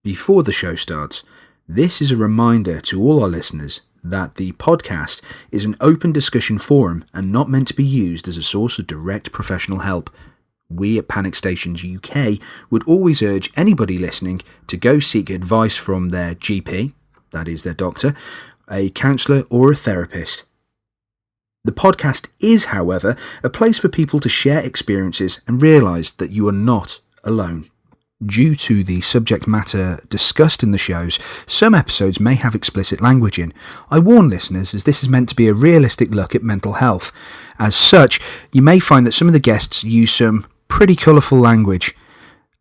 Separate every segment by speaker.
Speaker 1: Before the show starts, this is a reminder to all our listeners that the podcast is an open discussion forum and not meant to be used as a source of direct professional help. We at Panic Stations UK would always urge anybody listening to go seek advice from their GP, that is their doctor, a counsellor or a therapist. The podcast is, however, a place for people to share experiences and realise that you are not alone. Due to the subject matter discussed in the shows, some episodes may have explicit language in. I warn listeners, as this is meant to be a realistic look at mental health. As such, you may find that some of the guests use some pretty colourful language.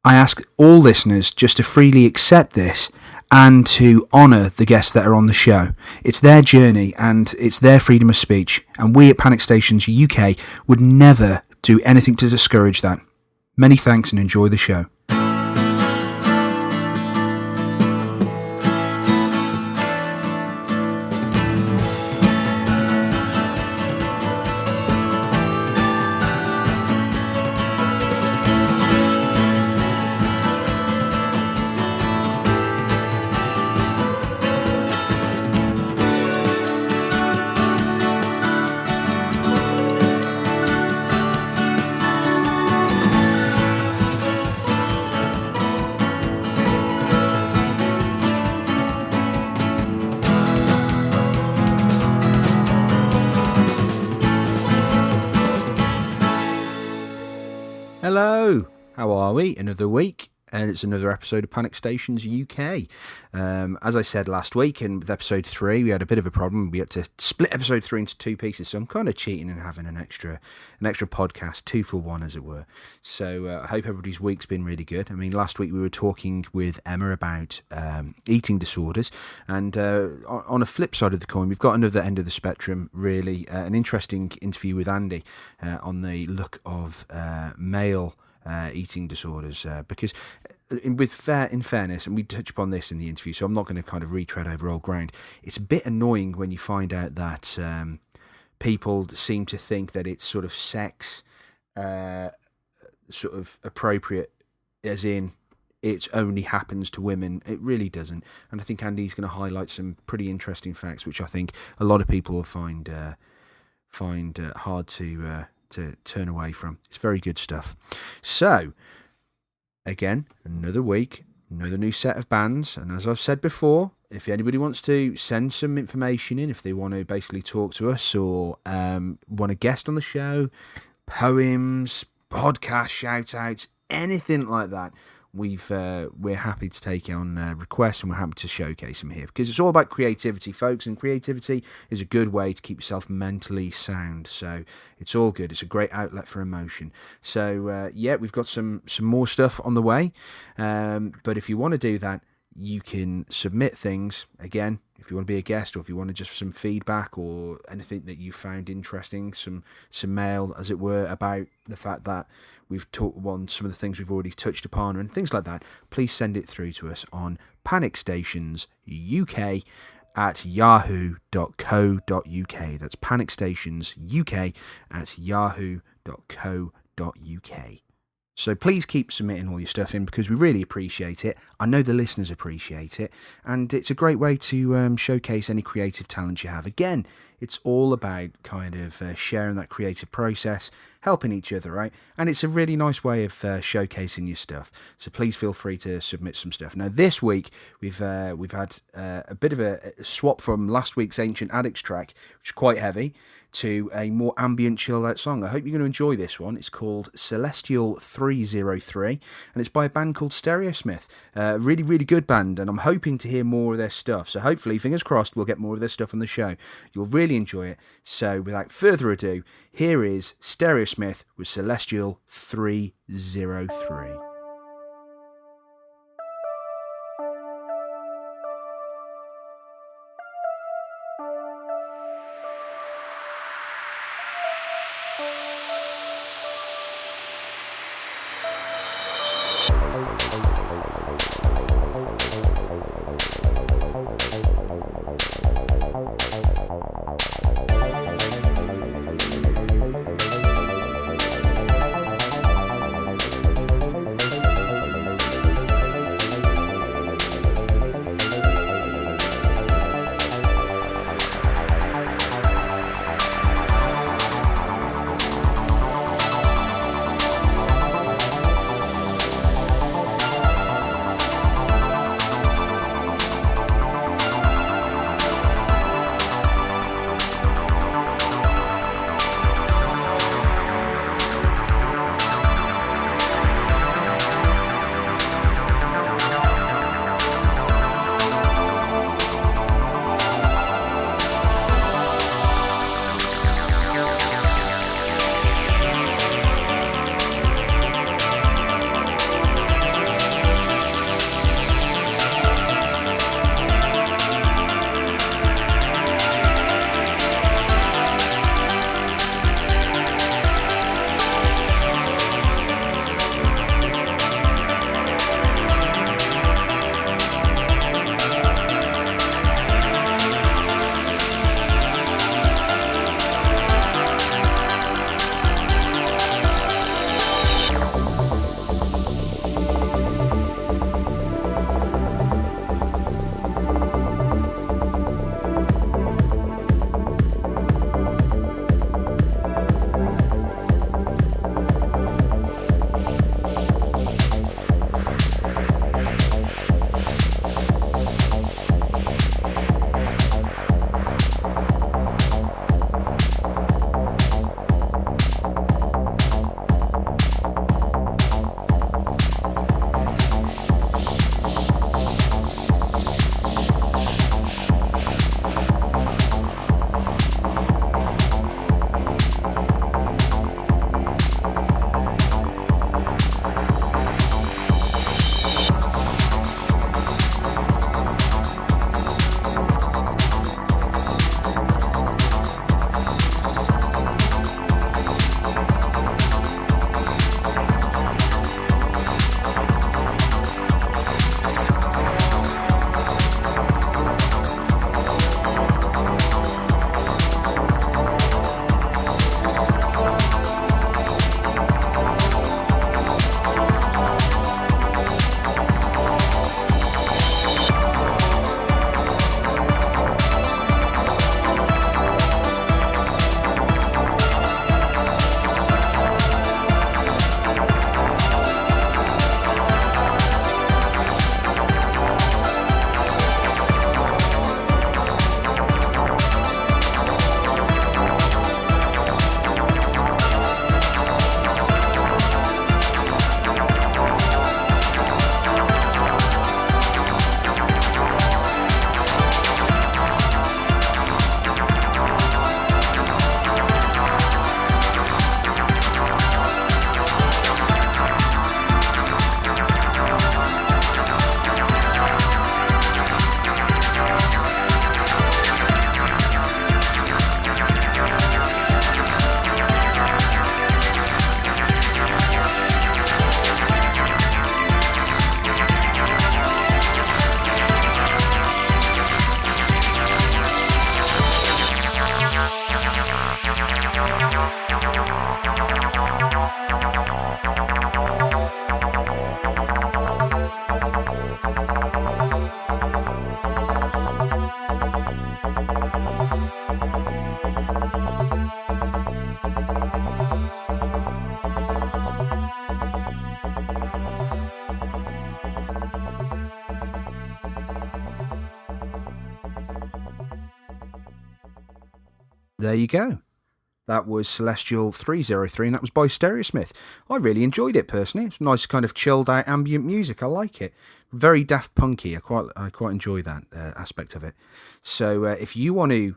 Speaker 1: I ask all listeners just to freely accept this and to honour the guests that are on the show. It's their journey and it's their freedom of speech, and we at Panic Stations UK would never do anything to discourage that. Many thanks and enjoy the show. Hello, how are we? Another week, and it's another episode of Panic Stations UK. As I said last week, and with episode 3, we had a bit of a problem. We had to split episode 3 into 2 pieces, so I'm kind of cheating and having an extra podcast, 2 for 1, as it were. So I hope everybody's week's been really good. I mean, last week we were talking with Emma about eating disorders, and on a flip side of the coin, we've got another end of the spectrum, really, an interesting interview with Andy on the look of male eating disorders, because in fairness, and we touch upon this in the interview, so I'm not going to kind of retread over old ground, it's a bit annoying when you find out that people seem to think that it's sort of sex sort of appropriate, as in it only happens to women. It really doesn't, and I think Andy's going to highlight some pretty interesting facts which I think a lot of people will find hard to turn away from. It's very good stuff. So, again, another week, another new set of bands, and as I've said before, if anybody wants to send some information in, if they want to basically talk to us or want a guest on the show, poems, podcast shout-outs, anything like that, we're happy to take on requests, and we're happy to showcase them here, because it's all about creativity, folks, and creativity is a good way to keep yourself mentally sound. So it's all good. It's a great outlet for emotion. So yeah, we've got some more stuff on the way, but if you want to do that, you can submit things. Again, if you want to be a guest, or if you want to just some feedback or anything that you found interesting, some mail, as it were, about the fact that we've talked on some of the things we've already touched upon and things like that, please send it through to us on panicstationsuk@yahoo.co.uk. That's panicstationsuk@yahoo.co.uk. So please keep submitting all your stuff in, because we really appreciate it. I know the listeners appreciate it, and it's a great way to showcase any creative talent you have. Again, it's all about kind of sharing that creative process, helping each other, right? And it's a really nice way of showcasing your stuff. So please feel free to submit some stuff. Now, this week we've had a bit of a swap from last week's Ancient Addicts track, which is quite heavy, to a more ambient, chilled out song. I hope you're going to enjoy this one. It's called Celestial 303, and it's by a band called Sterosmith. Really, really good band, and I'm hoping to hear more of their stuff. So hopefully, fingers crossed, we'll get more of their stuff on the show. You'll really enjoy it. So without further ado, here is Sterosmith with Celestial 303. There you go. That was Celestial 303, and that was by Sterosmith. I really enjoyed it personally. It's nice, kind of chilled out ambient music. I like it. Very Daft Punky. I quite enjoy that aspect of it. So if you want to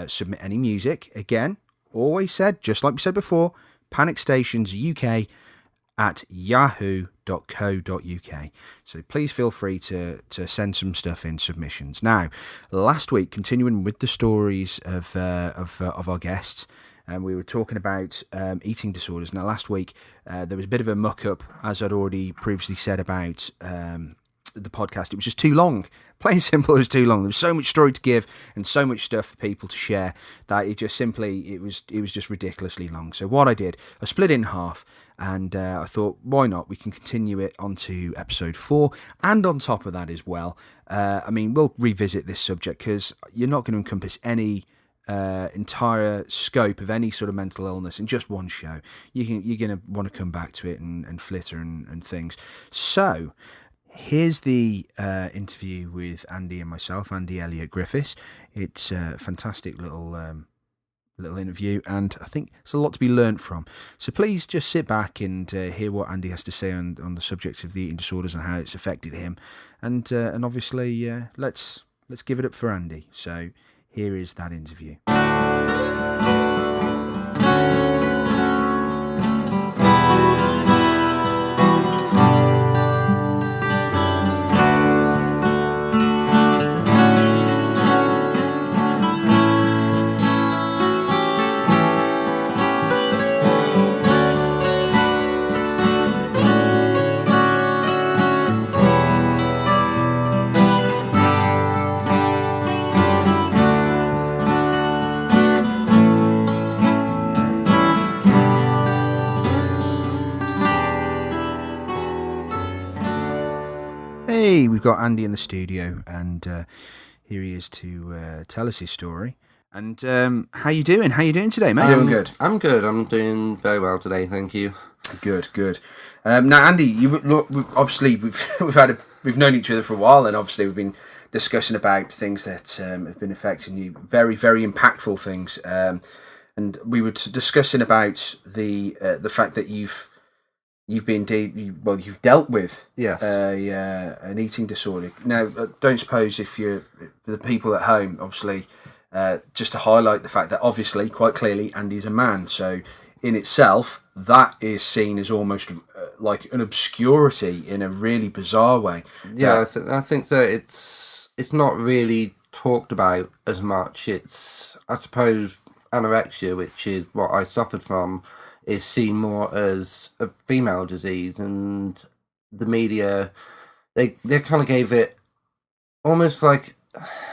Speaker 1: submit any music, again, always said, just like we said before, panicstationsuk@yahoo.co.uk. So please feel free to send some stuff in, submissions. Now, last week, continuing with the stories of our guests, and we were talking about eating disorders. Now, last week, there was a bit of a muck-up, as I'd already previously said about the podcast. It was just too long. Plain and simple, it was too long. There was so much story to give and so much stuff for people to share that it just simply, it was just ridiculously long. So what I did, I split it in half, and I thought, why not? We can continue it onto episode 4, and on top of that as well, we'll revisit this subject because you're not going to encompass any entire scope of any sort of mental illness in just one show. You're going to want to come back to it and flitter and things. So here's the interview with Andy and myself, Andy Elliot-Griffiths. It's a fantastic little interview, and I think there's a lot to be learnt from. So please just sit back and hear what Andy has to say on the subject of the eating disorders and how it's affected him. And obviously, let's give it up for Andy. So here is that interview. Hey, we've got Andy in the studio, and here he is to tell us his story. And how you doing? How you doing today, mate?
Speaker 2: Doing good. I'm good. I'm doing very well today, thank you.
Speaker 1: Good. Now, Andy, obviously we've known each other for a while, and obviously we've been discussing about things that have been affecting you, very, very impactful things. And we were discussing about the fact that you've dealt with an eating disorder. Now, I don't suppose if you're for the people at home, obviously, just to highlight the fact that obviously, quite clearly, Andy's a man. So in itself, that is seen as almost like an obscurity in a really bizarre way.
Speaker 2: Yeah, I think that it's not really talked about as much. It's, I suppose, anorexia, which is what I suffered from, is seen more as a female disease, and the media, they kind of gave it almost like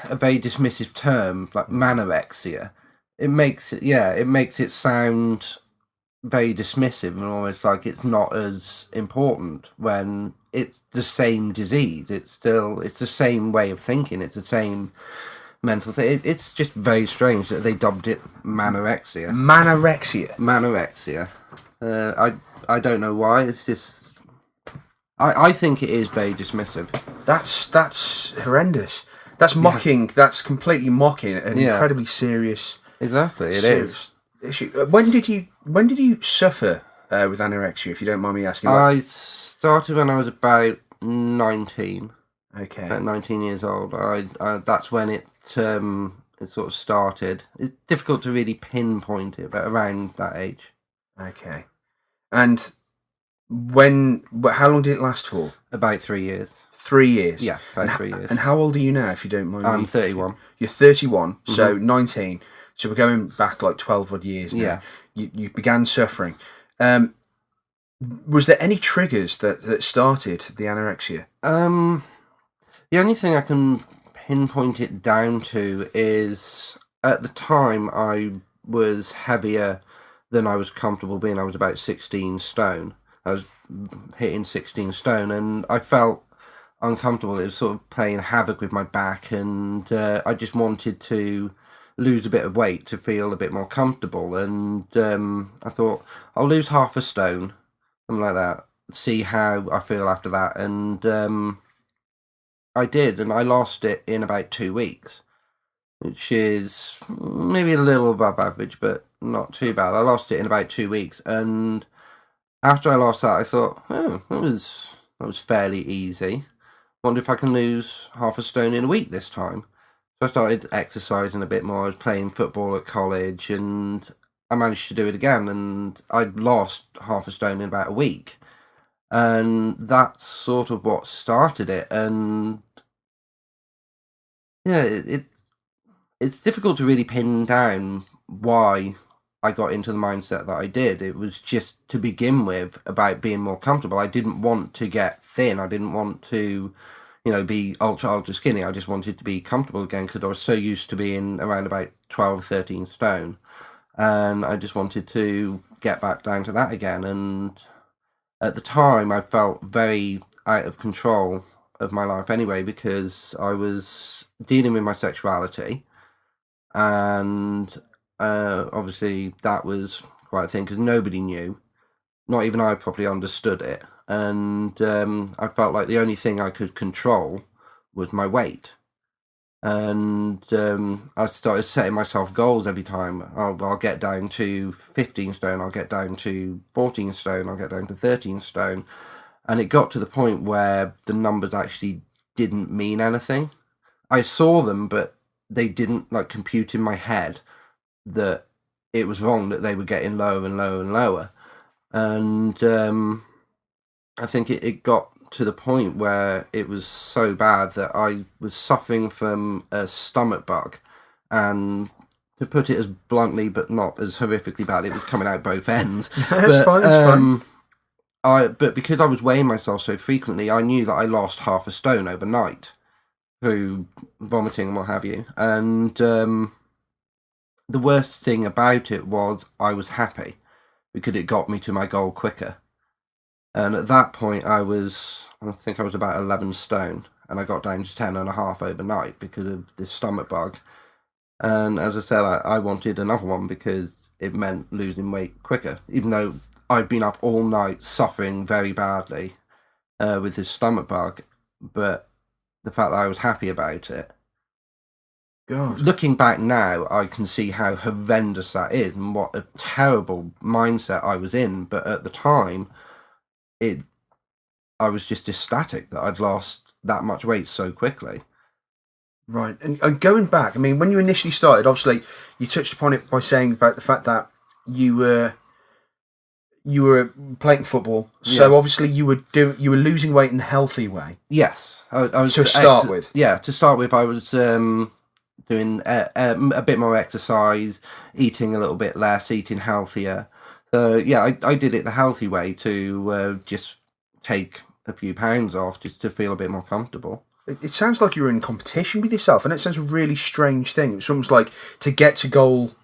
Speaker 2: a very dismissive term, like manorexia. It makes it sound very dismissive and almost like it's not as important when it's the same disease. It's the same way of thinking. It's the same mental thing. It's just very strange that they dubbed it manorexia. Manorexia. I don't know why. It's just I think it is very dismissive.
Speaker 1: That's horrendous. That's mocking. Yeah. That's completely mocking an incredibly serious.
Speaker 2: Exactly, it is
Speaker 1: issue. When did you suffer with anorexia? If you don't mind me asking.
Speaker 2: I started when I was about 19.
Speaker 1: Okay.
Speaker 2: About 19 years old. I that's when it sort of started. It's difficult to really pinpoint it, but around that age.
Speaker 1: Okay. And how long did it last for?
Speaker 2: About 3 years.
Speaker 1: 3 years?
Speaker 2: Yeah, about 3 years.
Speaker 1: And how old are you now, if you don't mind?
Speaker 2: I'm 31.
Speaker 1: You're 31, so 19. So we're going back like 12 odd years now.
Speaker 2: Yeah.
Speaker 1: You began suffering. Was there any triggers that started the anorexia?
Speaker 2: The only thing I can pinpoint it down to is, at the time, I was heavier than I was comfortable being. I was about 16 stone. I was hitting 16 stone, and I felt uncomfortable. It was sort of playing havoc with my back, and I just wanted to lose a bit of weight to feel a bit more comfortable. And I thought, I'll lose half a stone, something like that, see how I feel after that. And I did, and I lost it in about 2 weeks. which is maybe a little above average, but not too bad. I lost it in about 2 weeks, and after I lost that, I thought, oh, that was fairly easy. Wonder if I can lose half a stone in a week this time. So I started exercising a bit more. I was playing football at college, and I managed to do it again, and I'd lost half a stone in about a week. And that's sort of what started it. And yeah, it's difficult to really pin down why I got into the mindset that I did. It was just to begin with about being more comfortable. I didn't want to get thin. I didn't want to, be ultra skinny. I just wanted to be comfortable again because I was so used to being around about 12, 13 stone. And I just wanted to get back down to that again. And at the time, I felt very out of control of my life anyway, because I was dealing with my sexuality. And obviously that was quite a thing because nobody knew. Not even I properly understood it. And I felt like the only thing I could control was my weight. And I started setting myself goals every time. I'll get down to 15 stone, I'll get down to 14 stone, I'll get down to 13 stone. And it got to the point where the numbers actually didn't mean anything. I saw them, but they didn't compute in my head that it was wrong, that they were getting lower and lower and lower. And I think it got to the point where it was so bad that I was suffering from a stomach bug. And to put it as bluntly, but not as horrifically bad, it was coming out both ends.
Speaker 1: That's fine.
Speaker 2: But because I was weighing myself so frequently, I knew that I lost half a stone overnight through vomiting and what have you. And the worst thing about it was I was happy because it got me to my goal quicker. And at that point, I think I was about 11 stone, and I got down to 10.5 overnight because of this stomach bug. And as I said, I wanted another one because it meant losing weight quicker, even though I'd been up all night suffering very badly with this stomach bug. But the fact that I was happy about it.
Speaker 1: God.
Speaker 2: Looking back now, I can see how horrendous that is and what a terrible mindset I was in. But at the time, I was just ecstatic that I'd lost that much weight so quickly.
Speaker 1: Right, and going back, I mean, when you initially started, obviously, you touched upon it by saying about the fact that you were playing football, so obviously you were losing weight in a healthy way.
Speaker 2: Yes, I was
Speaker 1: to start with.
Speaker 2: Yeah, to start with, I was doing a bit more exercise, eating a little bit less, eating healthier. So yeah, I did it the healthy way to just take a few pounds off, just to feel a bit more comfortable.
Speaker 1: It sounds like you were in competition with yourself, and it sounds a really strange thing. It's almost like to get to goal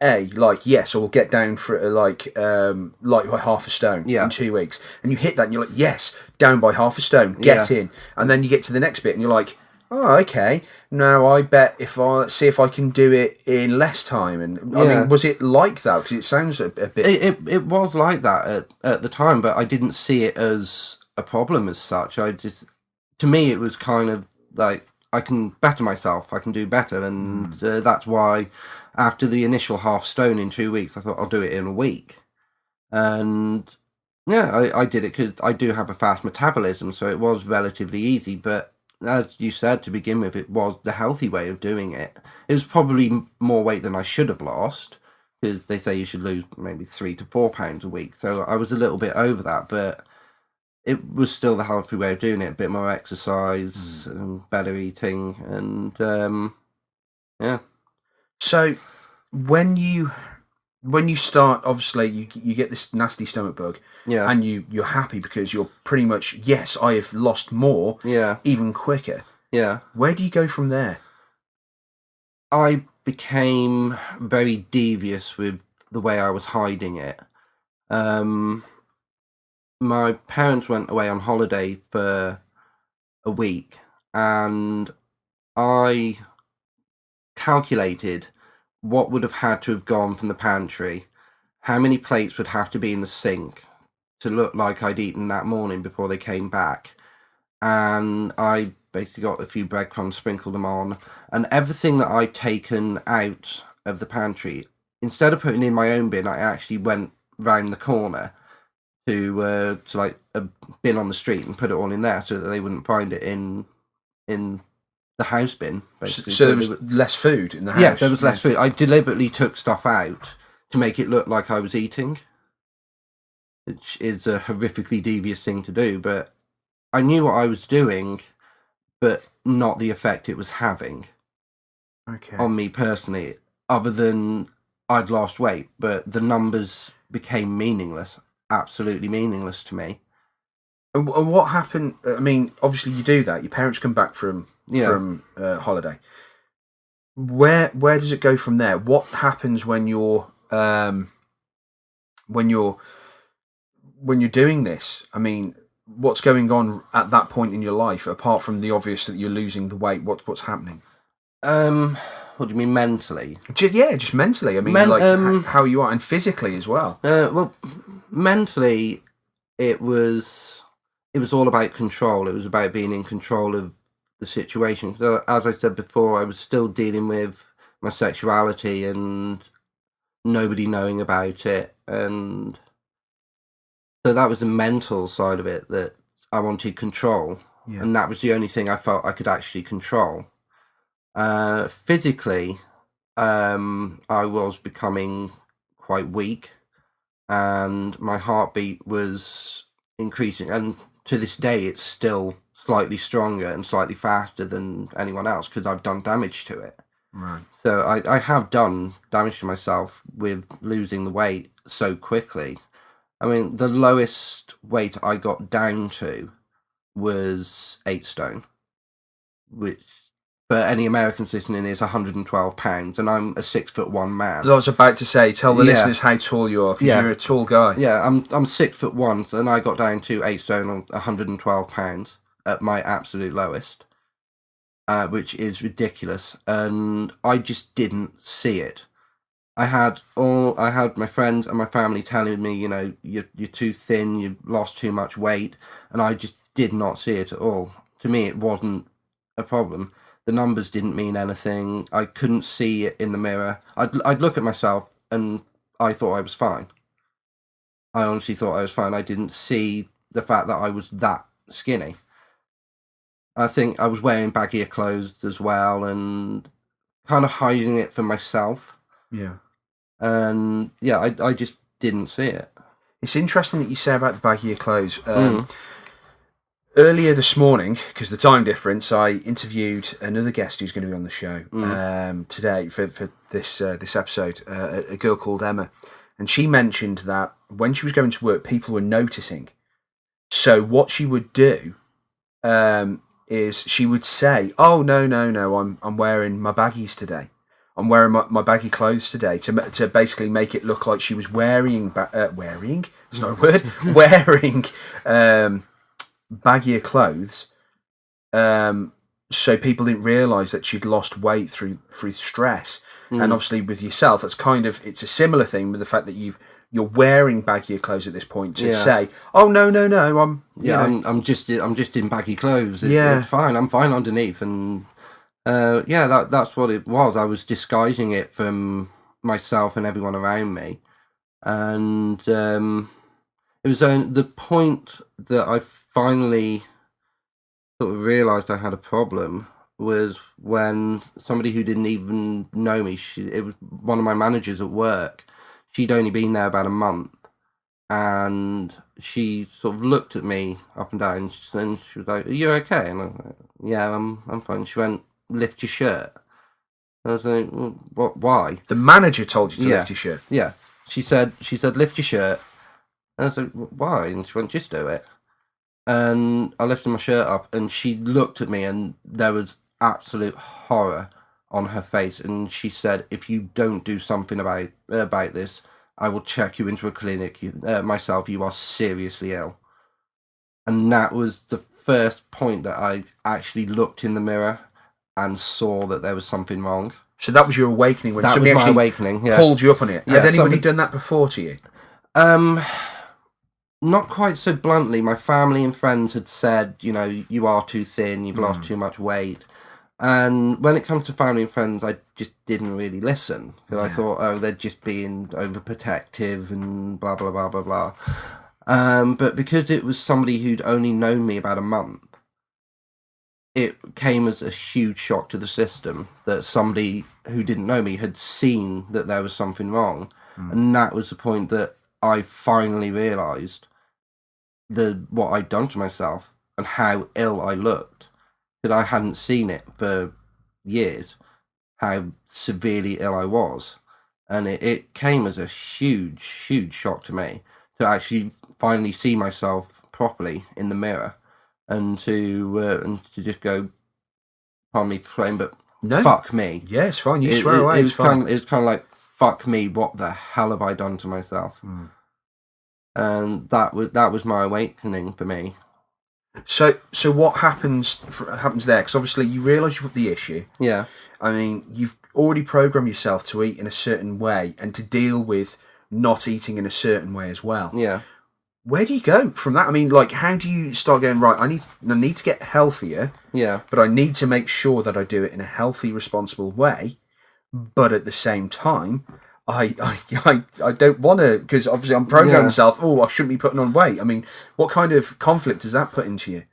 Speaker 1: A, yes, I will get down for by half a stone in 2 weeks, and you hit that, and you're like, yes, down by half a stone, get in, and then you get to the next bit, and you're like, oh, okay, now I bet let's see if I can do it in less time. And I mean, was it like that? Because it sounds a bit.
Speaker 2: It was like that at the time, but I didn't see it as a problem as such. To me, it was kind of like, I can better myself, I can do better, and that's why after the initial half stone in 2 weeks, I thought I'll do it in a week. And yeah, I did it because I do have a fast metabolism, so it was relatively easy. But as you said, to begin with, it was the healthy way of doing it. It was probably more weight than I should have lost, because they say you should lose maybe 3 to 4 pounds a week. So I was a little bit over that, but it was still the healthy way of doing it. A bit more exercise, and better eating, and yeah.
Speaker 1: So when you start, obviously you get this nasty stomach bug, and you're happy because you're pretty much, yes, I have lost more, even quicker.
Speaker 2: Yeah.
Speaker 1: Where do you go from there?
Speaker 2: I became very devious with the way I was hiding it. My parents went away on holiday for a week, and I calculated what would have had to have gone from the pantry, how many plates would have to be in the sink to look like I'd eaten that morning before they came back, and I basically got a few breadcrumbs, sprinkled them on, and everything that I'd taken out of the pantry, instead of putting in my own bin, I actually went round the corner to like a bin on the street and put it all in there so that they wouldn't find it in the house bin, basically.
Speaker 1: So there was less food in the house?
Speaker 2: Yeah, there was less food. I deliberately took stuff out to make it look like I was eating, which is a horrifically devious thing to do, but I knew what I was doing, but not the effect it was having on me personally, other than I'd lost weight, but the numbers became meaningless, absolutely meaningless to me.
Speaker 1: And what happened? I mean, obviously you do that. Your parents come back from holiday. Where does it go from there? What happens when you're doing this? I mean, what's going on at that point in your life, apart from the obvious that you're losing the weight? What's happening?
Speaker 2: What do you mean mentally?
Speaker 1: Just mentally. I mean, how you are, and physically as well.
Speaker 2: Well, mentally, it was all about control. It was about being in control of the situation. So, as I said before, I was still dealing with my sexuality and nobody knowing about it, and so that was the mental side of it, that I wanted control, and that was the only thing I felt I could actually control. Physically, I was becoming quite weak, and my heartbeat was increasing, and to this day it's still slightly stronger and slightly faster than anyone else because I've done damage to it.
Speaker 1: Right.
Speaker 2: So I have done damage to myself with losing the weight so quickly. I mean, the lowest weight I got down to was 8 stone, which for any Americans listening is 112 pounds, and I'm a 6'1" man.
Speaker 1: I was about to say, tell the listeners how tall you are, because you're a tall guy.
Speaker 2: Yeah, I'm 6'1", and I got down to 8 stone on 112 pounds at my absolute lowest, which is ridiculous, and I just didn't see it. I had my friends and my family telling me, you know, you're too thin, you've lost too much weight, and I just did not see it at all. To me, it wasn't a problem. The numbers didn't mean anything. I couldn't see it in the mirror. I'd look at myself and I thought I was fine. I honestly thought I was fine. I didn't see the fact that I was that skinny. I think I was wearing baggier clothes as well and kind of hiding it from myself.
Speaker 1: Yeah.
Speaker 2: And I just didn't see it.
Speaker 1: It's interesting that you say about the baggier clothes. Earlier this morning, because the time difference, I interviewed another guest who's going to be on the show today for this episode, a girl called Emma. And she mentioned that when she was going to work, people were noticing. So what she would do is she would say, "Oh, no, I'm wearing my baggies today. I'm wearing my baggy clothes today," to basically make it look like she was wearing it's not a word, wearing baggier clothes, so people didn't realise that she'd lost weight through stress. And obviously with yourself, it's a similar thing with the fact that you're wearing baggier clothes at this point to say, "Oh no, I'm
Speaker 2: just in baggy clothes. It's fine. I'm fine underneath." And that's what it was. I was disguising it from myself and everyone around me, and it was the point that I finally sort of realised I had a problem was when somebody who didn't even know me, it was one of my managers at work. She'd only been there about a month, and she sort of looked at me up and down, and she was like, "Are you okay?" And I was like, "Yeah, I'm fine." She went, "Lift your shirt." I was like, "Well, what? Why?"
Speaker 1: The manager told you to lift your shirt?
Speaker 2: Yeah. She said, "Lift your shirt." And I was like, "Why?" And she went, "Just do it." And I lifted my shirt up, and she looked at me, and there was absolute horror on her face. And she said, "If you don't do something about this, I will check you into a clinic myself. You are seriously ill." And that was the first point that I actually looked in the mirror and saw that there was something wrong.
Speaker 1: So that was your awakening when
Speaker 2: that
Speaker 1: somebody
Speaker 2: was my
Speaker 1: actually
Speaker 2: awakening,
Speaker 1: pulled you up on it. Had anybody done that before to you?
Speaker 2: not quite so bluntly. My family and friends had said, you are too thin, you've lost too much weight. And when it comes to family and friends, I just didn't really listen. Because I thought, they're just being overprotective and blah, blah, blah, blah, blah. But because it was somebody who'd only known me about a month, it came as a huge shock to the system that somebody who didn't know me had seen that there was something wrong. And that was the point that I finally realised what I'd done to myself and how ill I looked. That I hadn't seen it for years, how severely ill I was. And it came as a huge, huge shock to me to actually finally see myself properly in the mirror and to just go, pardon me for saying, but fuck me.
Speaker 1: Yeah, it's fine. You swear away.
Speaker 2: It was kind of like, fuck me, what the hell have I done to myself? And that was my awakening for me.
Speaker 1: So what happens there? Because obviously you realise you've got the issue.
Speaker 2: Yeah.
Speaker 1: I mean, you've already programmed yourself to eat in a certain way and to deal with not eating in a certain way as well.
Speaker 2: Yeah.
Speaker 1: Where do you go from that? I mean, like, how do you start going, right, I need to get healthier.
Speaker 2: Yeah.
Speaker 1: But I need to make sure that I do it in a healthy, responsible way. But at the same time, I don't want to, because obviously I'm programming myself, I shouldn't be putting on weight. I mean, what kind of conflict does that put into you?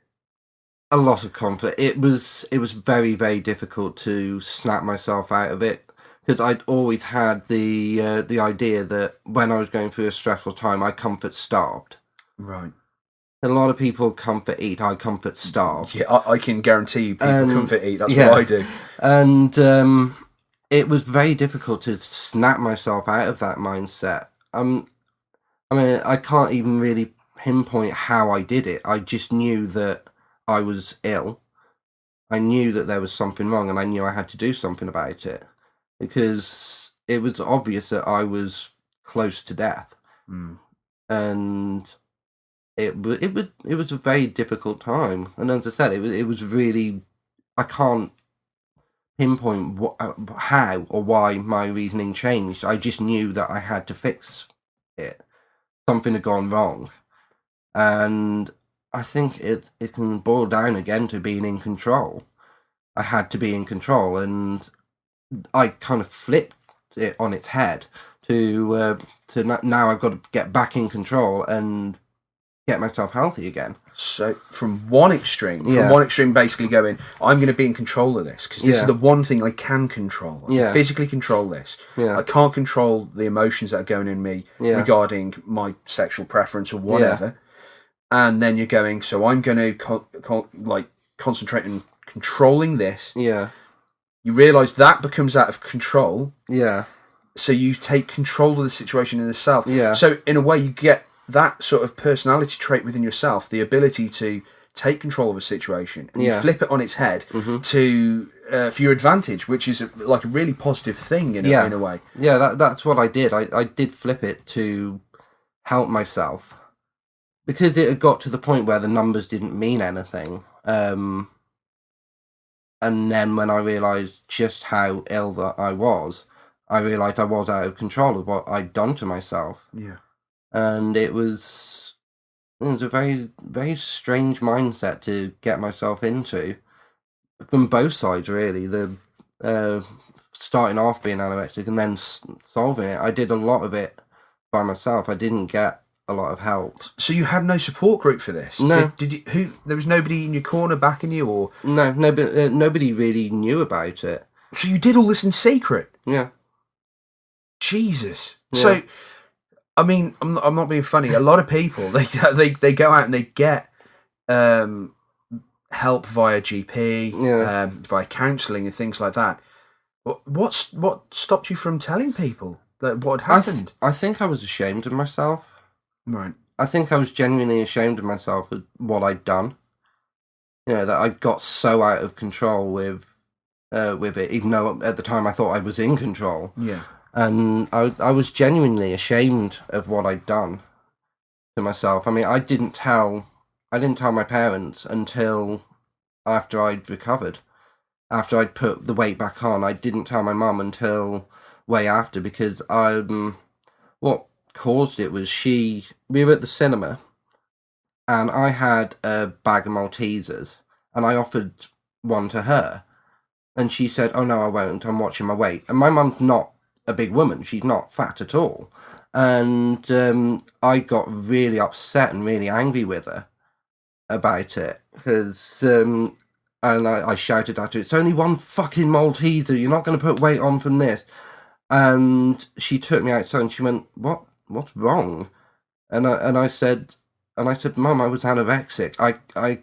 Speaker 2: A lot of conflict. It was very, very difficult to snap myself out of it, because I'd always had the idea that when I was going through a stressful time, I comfort starved.
Speaker 1: Right.
Speaker 2: A lot of people comfort eat, I comfort starve.
Speaker 1: Yeah, I can guarantee you people comfort eat. That's what I do.
Speaker 2: And it was very difficult to snap myself out of that mindset. I mean, I can't even really pinpoint how I did it. I just knew that I was ill. I knew that there was something wrong, and I knew I had to do something about it, because it was obvious that I was close to death. And it was a very difficult time. And as I said, it was really, I can't pinpoint how or why my reasoning changed. I just knew that I had to fix it. Something had gone wrong. And I think it can boil down again to being in control. I had to be in control, and I kind of flipped it on its head to now I've got to get back in control and get myself healthy again.
Speaker 1: So from one extreme basically going, I'm going to be in control of this, because this is the one thing I can control. I can physically control this. I can't control the emotions that are going in me regarding my sexual preference or whatever. And then you're going, so I'm going to concentrate on controlling this.
Speaker 2: Yeah.
Speaker 1: You realise that becomes out of control.
Speaker 2: Yeah.
Speaker 1: So you take control of the situation in itself.
Speaker 2: Yeah.
Speaker 1: So in a way you get that sort of personality trait within yourself, the ability to take control of a situation, and you flip it on its head to for your advantage, which is like a really positive thing in a way.
Speaker 2: Yeah, that's what I did. I did flip it to help myself, because it had got to the point where the numbers didn't mean anything. And then when I realised just how ill that I realised I was out of control of what I'd done to myself.
Speaker 1: Yeah.
Speaker 2: And it was a very, very strange mindset to get myself into, from both sides, really. The starting off being anorexic and then solving it. I did a lot of it by myself. I didn't get a lot of help.
Speaker 1: So you had no support group for this?
Speaker 2: No.
Speaker 1: Did you? There was nobody in your corner backing you, or
Speaker 2: no? Nobody really knew about it.
Speaker 1: So you did all this in secret?
Speaker 2: Yeah.
Speaker 1: Jesus.
Speaker 2: Yeah.
Speaker 1: So, I mean, I'm not being funny. A lot of people they go out and they get help via GP, via counselling and things like that. What stopped you from telling people that what had happened?
Speaker 2: I think I was ashamed of myself.
Speaker 1: Right.
Speaker 2: I think I was genuinely ashamed of myself of what I'd done. That I got so out of control with it, even though at the time I thought I was in control.
Speaker 1: Yeah.
Speaker 2: And I was genuinely ashamed of what I'd done to myself. I mean, I didn't tell my parents until after I'd recovered. After I'd put the weight back on, I didn't tell my mum until way after, because what caused it was we were at the cinema, and I had a bag of Maltesers, and I offered one to her, and she said, "Oh no, I won't. I'm watching my weight." And my mum's not a big woman; she's not fat at all. And I got really upset and really angry with her about it because, and I shouted at her, "It's only one fucking Malteser. You're not going to put weight on from this." And she took me outside and she went, "What's wrong?" And I said, "Mum, I was anorexic. I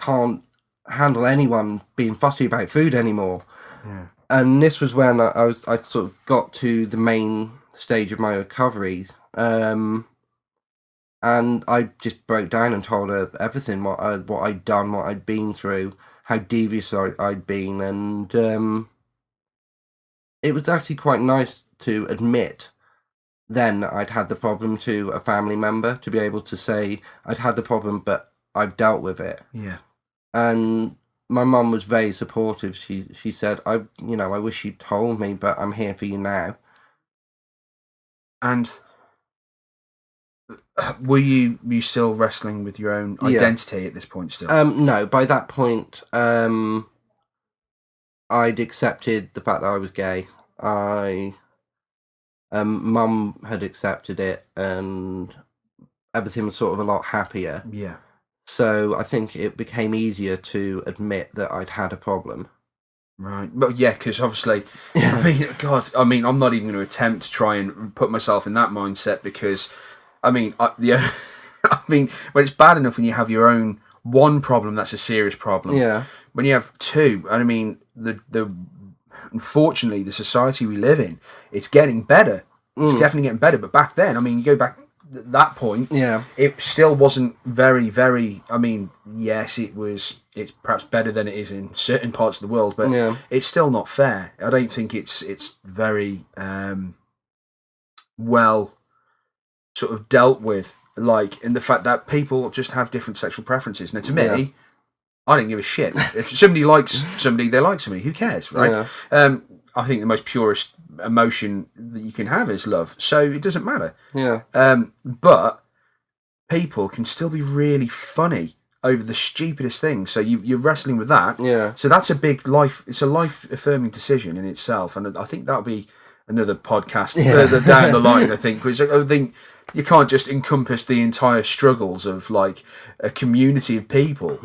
Speaker 2: can't handle anyone being fussy about food anymore."
Speaker 1: Yeah.
Speaker 2: And this was when I sort of got to the main stage of my recovery. And I just broke down and told her everything, what I'd done, what I'd been through, how devious I'd been, and it was actually quite nice to admit then that I'd had the problem to a family member, to be able to say I'd had the problem, but I've dealt with it.
Speaker 1: Yeah.
Speaker 2: And my mum was very supportive. She said, I wish you'd told me, but I'm here for you now.
Speaker 1: And were you still wrestling with your own identity at this point still?
Speaker 2: No, by that point, I'd accepted the fact that I was gay. Mum had accepted it, and everything was sort of a lot happier.
Speaker 1: Yeah.
Speaker 2: So I think it became easier to admit that I'd had a problem.
Speaker 1: Right. But yeah, because obviously, I'm not even going to attempt to try and put myself in that mindset because, when it's bad enough when you have your own one problem, that's a serious problem.
Speaker 2: Yeah.
Speaker 1: When you have two, and I mean, unfortunately, the society we live in, it's getting better. It's definitely getting better. But back then, you go back at that point, it still wasn't very, very, yes, it's perhaps better than it is in certain parts of the world, but it's still not fair. I don't think it's very well sort of dealt with, like, in the fact that people just have different sexual preferences. Now, to me, I don't give a shit. If somebody likes somebody, they like somebody. Who cares, right? Yeah. I think the most purest emotion that you can have is love. So it doesn't matter.
Speaker 2: Yeah.
Speaker 1: But people can still be really funny over the stupidest things. So you're wrestling with that.
Speaker 2: Yeah.
Speaker 1: So that's it's a life-affirming decision in itself. And I think that'll be another podcast further down the line, I think. Because I think you can't just encompass the entire struggles of like a community of people,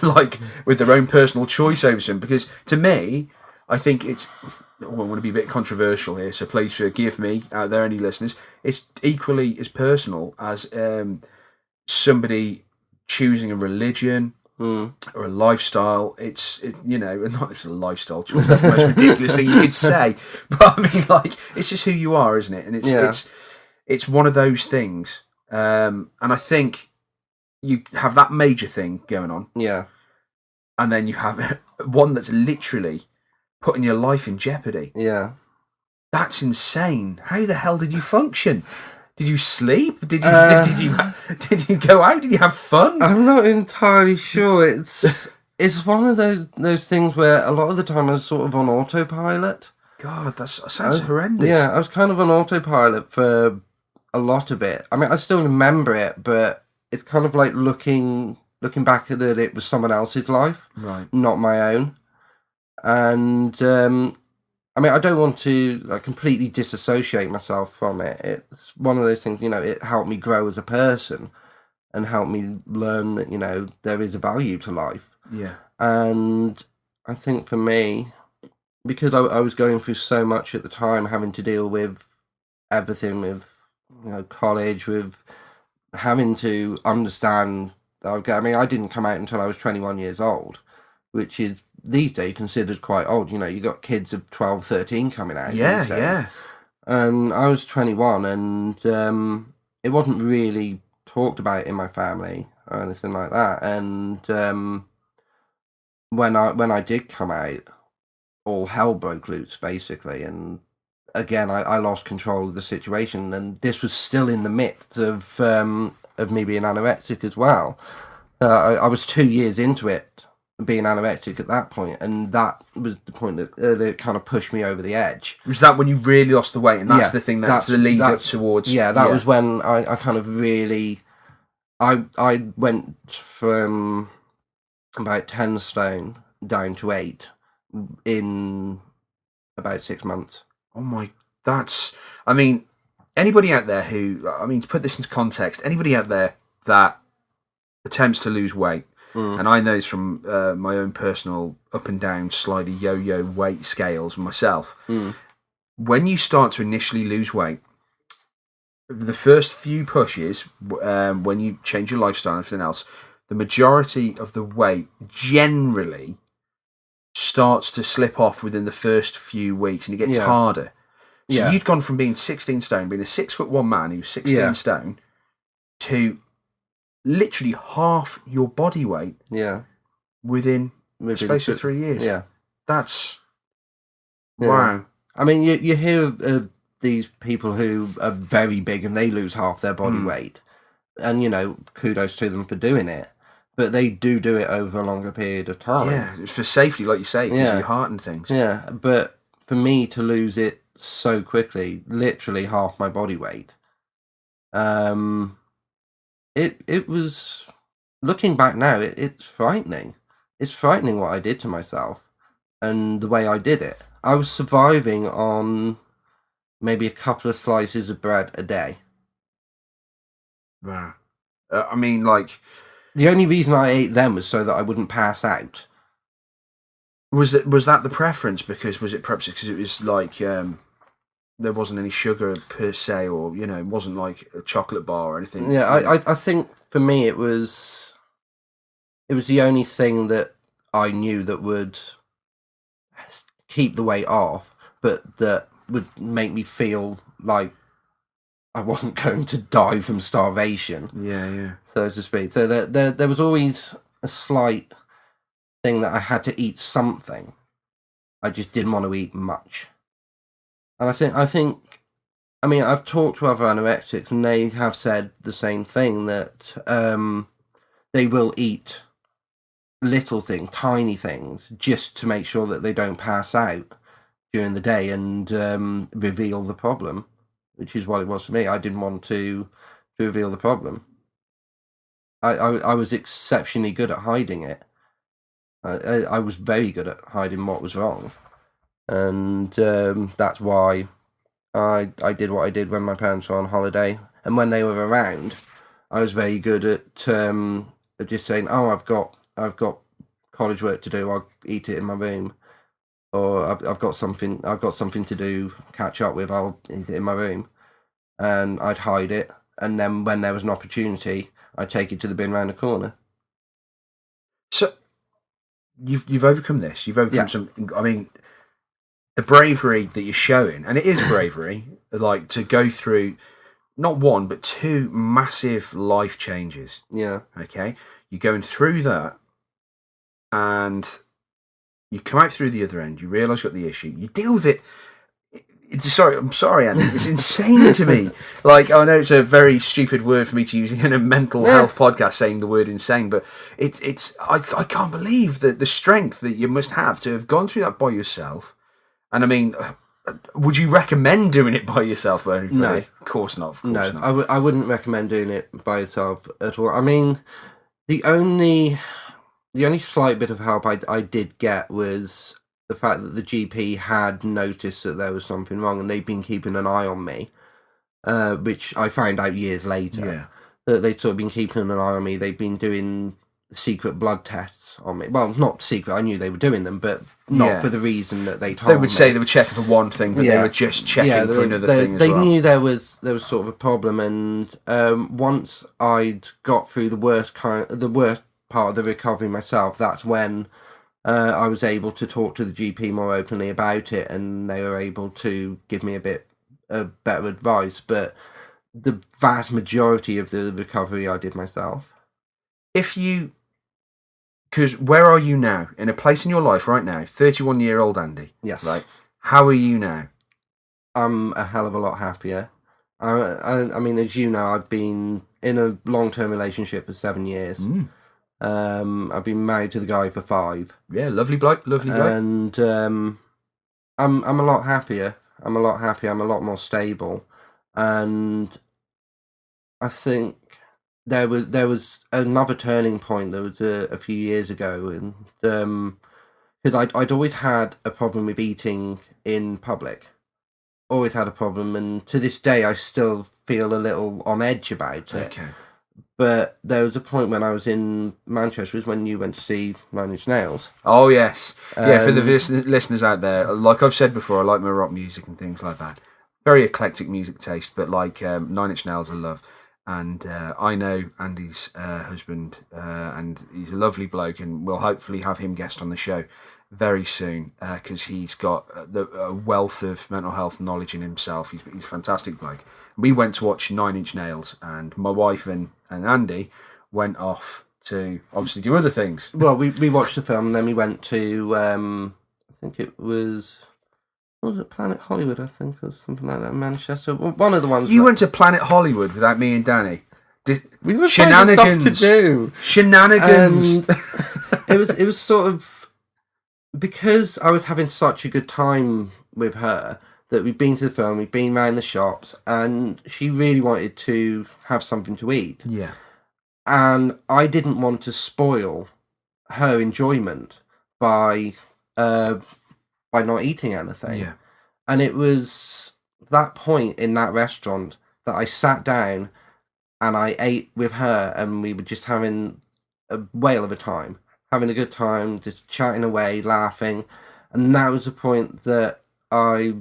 Speaker 1: like with their own personal choice over something. Because to me, I think I want to be a bit controversial here, so please forgive me out there, any listeners. It's equally as personal as somebody choosing a religion or a lifestyle. It's not it's a lifestyle choice. That's the most ridiculous thing you could say. But it's just who you are, isn't it? And it's one of those things. And I think you have that major thing going on.
Speaker 2: Yeah.
Speaker 1: And then you have one that's literally putting your life in jeopardy.
Speaker 2: Yeah.
Speaker 1: That's insane. How the hell did you function? Did you sleep? Did you go out? Did you have fun?
Speaker 2: I'm not entirely sure. It's one of those things where a lot of the time I was sort of on autopilot.
Speaker 1: God, that sounds horrendous.
Speaker 2: Yeah, I was kind of on autopilot for a lot of it. I still remember it, but it's kind of like looking back at it, it was someone else's life,
Speaker 1: right?
Speaker 2: Not my own. And I don't want to completely disassociate myself from it. It's one of those things, it helped me grow as a person and helped me learn that, there is a value to life.
Speaker 1: Yeah.
Speaker 2: And I think for me, because I was going through so much at the time, having to deal with everything, with college, with having to understand. I didn't come out until I was 21 years old, which is these days considered quite old. You got kids of 12, 13 coming out.
Speaker 1: Yeah, yeah.
Speaker 2: And I was 21, and it wasn't really talked about in my family or anything like that. And when I did come out, all hell broke loose, basically. And again, I lost control of the situation, and this was still in the midst of me being anorexic as well. I was 2 years into it, being anorexic at that point, and that was the point that kind of pushed me over the edge.
Speaker 1: Was that when you really lost the weight, and that's the thing that's the lead up towards?
Speaker 2: Yeah, that was when I kind of really I went from about 10 stone down to 8 in about 6 months.
Speaker 1: Oh my, I mean, anybody out there to put this into context, anybody out there that attempts to lose weight, and I know this from my own personal up and down, slightly yo-yo weight scales myself, when you start to initially lose weight, the first few pushes, when you change your lifestyle and everything else, the majority of the weight generally starts to slip off within the first few weeks, and it gets harder. So you'd gone from being 16 stone, being a 6'1" man who's 16 stone, to literally half your body weight. Within the space of 3 years.
Speaker 2: Yeah,
Speaker 1: that's wow.
Speaker 2: I mean, you hear of these people who are very big and they lose half their body weight, and kudos to them for doing it. But they do it over a longer period of time.
Speaker 1: Yeah, it's for safety, like you say, because of your heart and things.
Speaker 2: Yeah, but for me to lose it so quickly, literally half my body weight, it was, looking back now, it's frightening. It's frightening what I did to myself and the way I did it. I was surviving on maybe a couple of slices of bread a day.
Speaker 1: Wow. I mean, like...
Speaker 2: The only reason I ate them was so that I wouldn't pass out.
Speaker 1: Was that the preference? Because was it perhaps because it was like there wasn't any sugar per se, or it wasn't like a chocolate bar or anything?
Speaker 2: Yeah, I think for me it was the only thing that I knew that would keep the weight off, but that would make me feel like I wasn't going to die from starvation.
Speaker 1: Yeah.
Speaker 2: So to speak. So there was always a slight thing that I had to eat something. I just didn't want to eat much. And I mean, I've talked to other anorexics and they have said the same thing, that they will eat little things, tiny things, just to make sure that they don't pass out during the day and reveal the problem, which is what it was for me. I didn't want to reveal the problem. I was exceptionally good at hiding it. I was very good at hiding what was wrong. And that's why I did what I did when my parents were on holiday. And when they were around, I was very good at just saying, "Oh, I've got college work to do. I'll eat it in my room." Or I've got something to do, catch up with, I'll eat it in my room. And I'd hide it, and then when there was an opportunity, I'd take it to the bin round the corner.
Speaker 1: So you've overcome this. You've overcome something. I mean, the bravery that you're showing, and it is bravery, like to go through not one but two massive life changes.
Speaker 2: Yeah.
Speaker 1: Okay, you're going through that, and you come out through the other end. You realise you've got the issue. You deal with it. I'm sorry, Andy. It's insane to me. Like, I know it's a very stupid word for me to use in a mental health podcast, saying the word insane, but I can't believe the strength that you must have to have gone through that by yourself. And I mean, would you recommend doing it by yourself?
Speaker 2: No,
Speaker 1: of course not. Of course not.
Speaker 2: I wouldn't recommend doing it by yourself at all. I mean, the only slight bit of help I did get was the fact that the GP had noticed that there was something wrong, and they'd been keeping an eye on me, which I found out years later.
Speaker 1: Yeah.
Speaker 2: That they'd sort of been keeping an eye on me. They'd been doing secret blood tests on me. Well, not secret. I knew they were doing them, but not for the reason that they told me.
Speaker 1: They would say they were checking for one thing, but they were just checking for another thing as well.
Speaker 2: They knew there was sort of a problem, and once I'd got through the worst part of the recovery myself, that's when I was able to talk to the GP more openly about it, and they were able to give me a bit better advice. But the vast majority of the recovery I did myself.
Speaker 1: Because where are you now? In a place in your life right now, 31-year-old Andy.
Speaker 2: Yes.
Speaker 1: Right. How are you now?
Speaker 2: I'm a hell of a lot happier. I mean, as you know, I've been in a long-term relationship for 7 years. I've been married to the guy for 5.
Speaker 1: Yeah, lovely bloke,
Speaker 2: And I'm a lot happier. I'm a lot more stable, and I think there was another turning point. There was a few years ago, and because I'd always had a problem with eating in public, always had a problem, and to this day I still feel a little on edge about it.
Speaker 1: Okay.
Speaker 2: But there was a point when I was in Manchester, was when you went to see Nine Inch Nails.
Speaker 1: Oh yes, yeah. For the listeners out there, like I've said before, I like my rock music and things like that. Very eclectic music taste, but like Nine Inch Nails, I love. And I know Andy's husband, and he's a lovely bloke, and we'll hopefully have him guest on the show very soon because he's got a wealth of mental health knowledge in himself. He's a fantastic bloke. We went to watch Nine Inch Nails, and my wife and Andy went off to obviously do other things.
Speaker 2: Well, we watched the film, and then we went to I think it was. What was it, Planet Hollywood, I think, or something like that in Manchester? One of the ones...
Speaker 1: You went to Planet Hollywood without me and Danny?
Speaker 2: We were finding stuff to do.
Speaker 1: Shenanigans!
Speaker 2: And it was sort of... Because I was having such a good time with her, that we'd been to the film, we'd been around the shops, and she really wanted to have something to eat.
Speaker 1: Yeah.
Speaker 2: And I didn't want to spoil her enjoyment by not eating anything.
Speaker 1: Yeah.
Speaker 2: And it was that point in that restaurant that I sat down and I ate with her, and we were just having a whale of a time, having a good time, just chatting away, laughing. And that was the point that I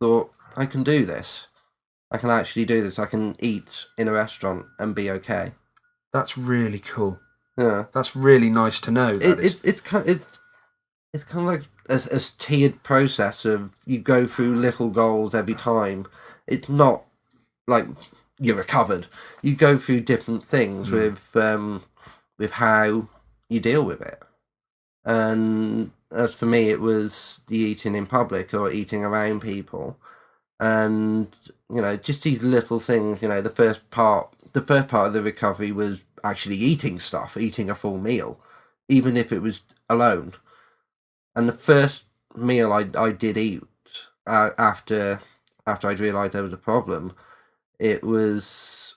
Speaker 2: thought, I can do this. I can actually do this. I can eat in a restaurant and be okay.
Speaker 1: That's really cool.
Speaker 2: Yeah.
Speaker 1: That's really nice to know.
Speaker 2: It's kind of like a tiered process of you go through little goals every time. It's not like you're recovered. You go through different things with how you deal with it. And as for me, it was the eating in public or eating around people, and just these little things. The first part of the recovery was actually eating stuff, eating a full meal, even if it was alone. And the first meal I did eat after I'd realised there was a problem, it was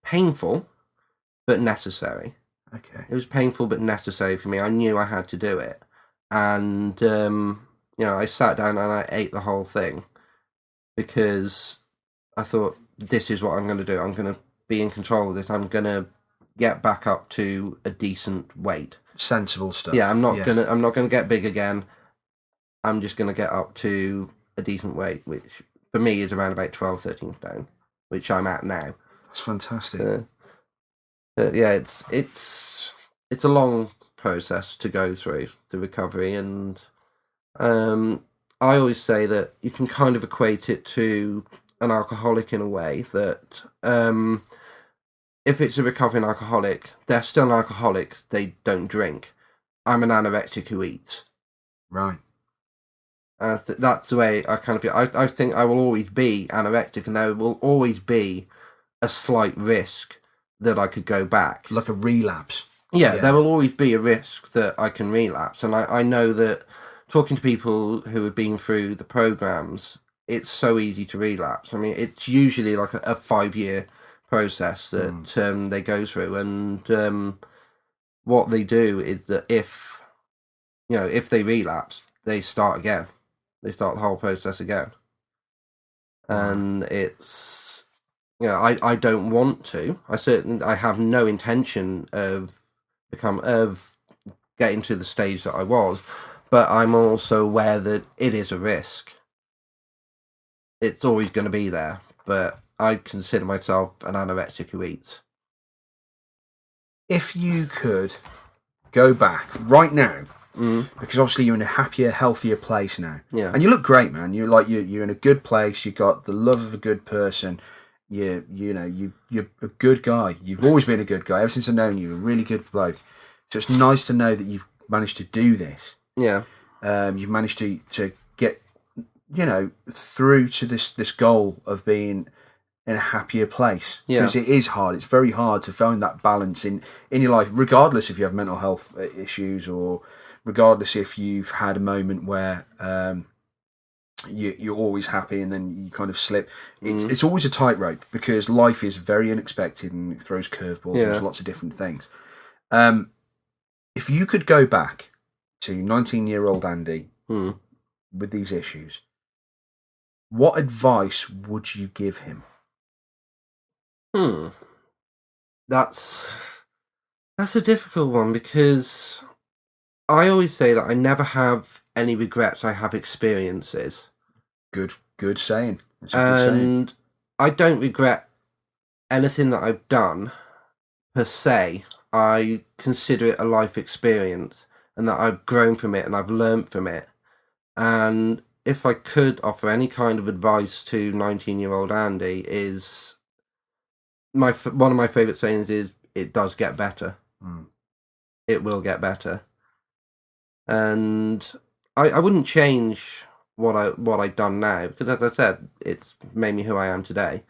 Speaker 2: painful, but necessary.
Speaker 1: Okay.
Speaker 2: It was painful but necessary for me. I knew I had to do it. And, I sat down and I ate the whole thing because I thought, this is what I'm going to do. I'm going to be in control of this. I'm going to get back up to a decent weight.
Speaker 1: Sensible stuff.
Speaker 2: Yeah, I'm not gonna get big again. I'm just gonna get up to a decent weight, which for me is around about 12, 13 stone, which I'm at now.
Speaker 1: That's fantastic.
Speaker 2: Yeah, it's a long process to go through the recovery, and I always say that you can kind of equate it to an alcoholic in a way that if it's a recovering alcoholic, they're still an alcoholic, they don't drink. I'm an anorexic who eats.
Speaker 1: Right.
Speaker 2: That's the way I kind of feel. I think I will always be anorexic, and there will always be a slight risk that I could go back.
Speaker 1: Like a relapse.
Speaker 2: Yeah, there will always be a risk that I can relapse. And I know that talking to people who have been through the programs, it's so easy to relapse. I mean, it's usually like a 5-year process that they go through, and what they do is that if they relapse, they start again. They start the whole process again, and it's I don't want to. I have no intention of getting to the stage that I was, but I'm also aware that it is a risk. It's always going to be there, but I consider myself an anorexic who eats.
Speaker 1: If you could go back right now, because obviously you're in a happier, healthier place now, and you look great, man. You're in a good place. You got the love of a good person. You're a good guy. You've always been a good guy ever since I've known you. You're a really good bloke. So it's nice to know that you've managed to do this.
Speaker 2: Yeah.
Speaker 1: You've managed to get through to this goal of being in a happier place, because it is hard. It's very hard to find that balance in your life, regardless if you have mental health issues, or regardless if you've had a moment where you're always happy, and then you kind of slip. It's always a tightrope because life is very unexpected and it throws curveballs.
Speaker 2: Yeah.
Speaker 1: There's lots of different things. If you could go back to 19-year-old Andy with these issues, what advice would you give him?
Speaker 2: That's a difficult one, because I always say that I never have any regrets. I have experiences.
Speaker 1: Good saying. That's a
Speaker 2: And
Speaker 1: good saying.
Speaker 2: I don't regret anything that I've done per se. I consider it a life experience, and that I've grown from it and I've learnt from it. And if I could offer any kind of advice to 19-year-old Andy, is one of my favourite sayings is, it does get better. It will get better. And I wouldn't change what I've done now, because, as I said, it's made me who I am today.